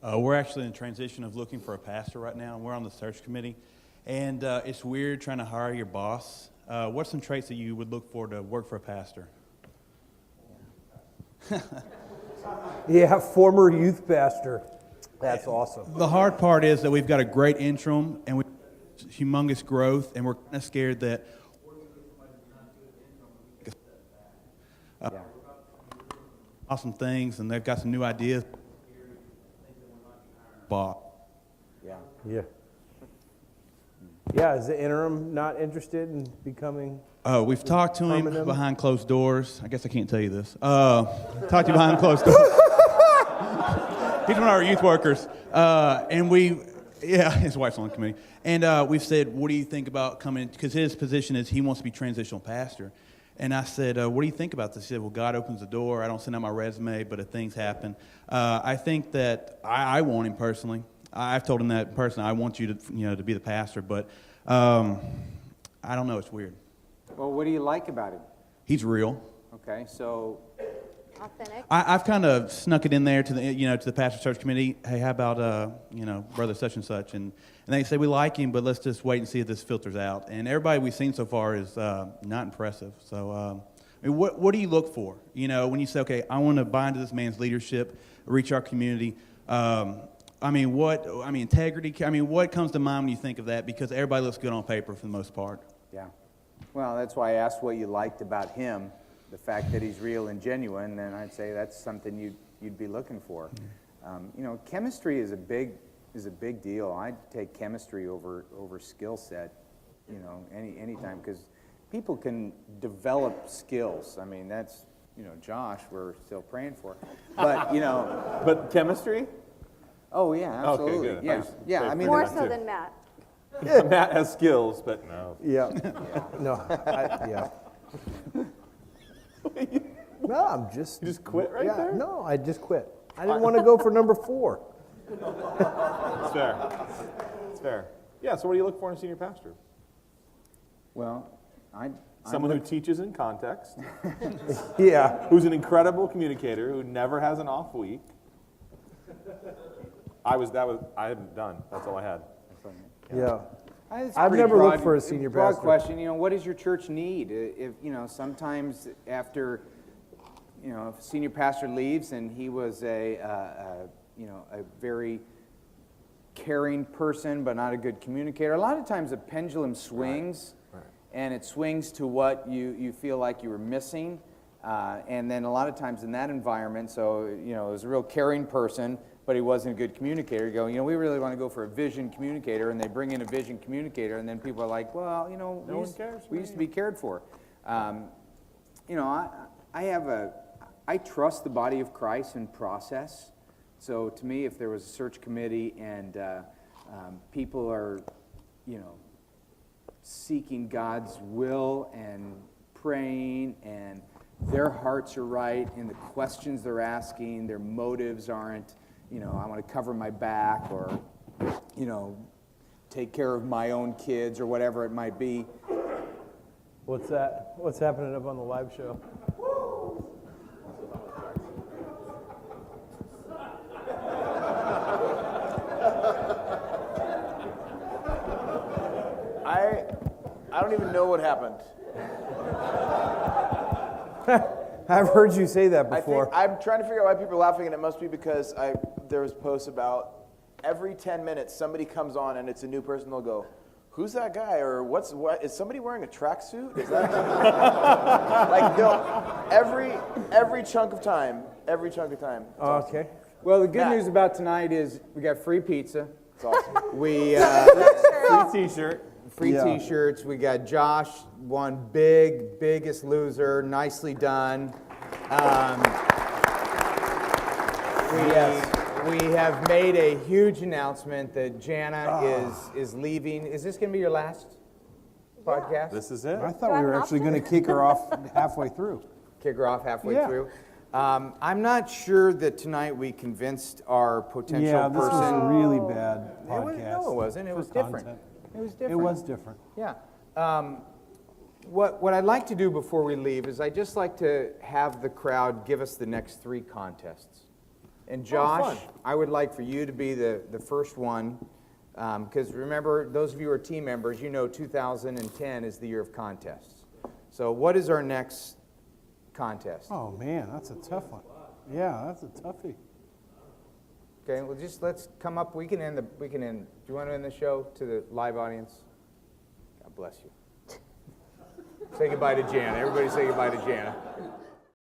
We're actually in a transition of looking for a pastor right now, and we're on the search committee. And it's weird trying to hire your boss. What's some traits that you would look for to work for a pastor? Yeah, former youth pastor. That's awesome. The hard part is that we've got a great interim, and we have humongous growth, and we're kind of scared that awesome things, and they've got some new ideas. Yeah. Yeah, is the interim not interested in becoming? We've talked to him behind closed doors. I guess I can't tell you this. Talked to him behind closed doors. He's one of our youth workers, and his wife's on the committee. And we've said, what do you think about coming? Because his position is he wants to be transitional pastor. And I said, what do you think about this? He said, well, God opens the door. I don't send out my resume, but if things happen, I think that I want him personally. I've told him that personally. I want you to be the pastor, but I don't know. It's weird. Well, what do you like about him? He's real. Okay, so authentic. I've kind of snuck it in there to the pastor search committee. Hey, how about brother such and such, and they say we like him, but let's just wait and see if this filters out. And everybody we've seen so far is not impressive. So, what do you look for? When you say, okay, I want to buy into this man's leadership, reach our community. Integrity. What comes to mind when you think of that? Because everybody looks good on paper for the most part. Yeah. Well, that's why I asked what you liked about him. The fact that he's real and genuine, then I'd say that's something you'd be looking for. Chemistry is a big deal. I'd take chemistry over skill set, anytime, because people can develop skills. I mean, that's Josh we're still praying for, but But chemistry? Oh yeah, absolutely. Okay, good. Yeah. I mean, More so than Matt. Yeah, Matt has skills, but no. Yeah. No. Yeah. No, I'm just. You just quit right there? No, I just quit. I didn't want to go for number 4. It's fair. It's fair. Yeah. So, what do you look for in a senior pastor? Well, someone who teaches in context. Yeah. Who's an incredible communicator who never has an off week. I hadn't done. That's all I had. Yeah. I've never looked for a senior pastor. Broad question. What does your church need? If sometimes after if a senior pastor leaves and he was a very caring person but not a good communicator, a lot of times the pendulum swings, and it swings to what you feel like you were missing. And then a lot of times in that environment, so, it was a real caring person, but he wasn't a good communicator. You go, we really want to go for a vision communicator, and they bring in a vision communicator, and then people are like, well, we used to be cared for. I trust the body of Christ in process. So to me, if there was a search committee and people are, seeking God's will and praying, and their hearts are right in the questions they're asking, their motives aren't, I want to cover my back or, take care of my own kids or whatever it might be. What's that? What's happening up on the live show? I don't even know what happened. I've heard you say that before. I'm trying to figure out why people are laughing, and it must be because there was posts about every 10 minutes somebody comes on and it's a new person. They'll go, "Who's that guy?" Or what? Is somebody wearing a tracksuit? Is that every chunk of time? Every chunk of time. It's awesome. Okay. Well, the good news about tonight is we got free pizza. It's awesome. We free T-shirt. Free T-shirts. We got Josh won biggest loser. Nicely done. We have made a huge announcement that Jana is leaving. Is this going to be your last podcast? This is it. I thought we were actually going to kick her off halfway through. Kick her off halfway through. I'm not sure that tonight we convinced our potential person. Yeah, this was a really bad podcast. No, it wasn't. It was different. Content. It was different. It was different. Yeah. What I'd like to do before we leave is I'd just like to have the crowd give us the next 3 contests. And Josh, I would like for you to be the first one, because remember, those of you who are team members, 2010 is the year of contests. So what is our next contest? Oh man, that's a tough one. Yeah, that's a toughie. Okay, well, let's come up. We can end. Do you want to end the show to the live audience? God bless you. Say goodbye to Jana. Everybody say goodbye to Jana.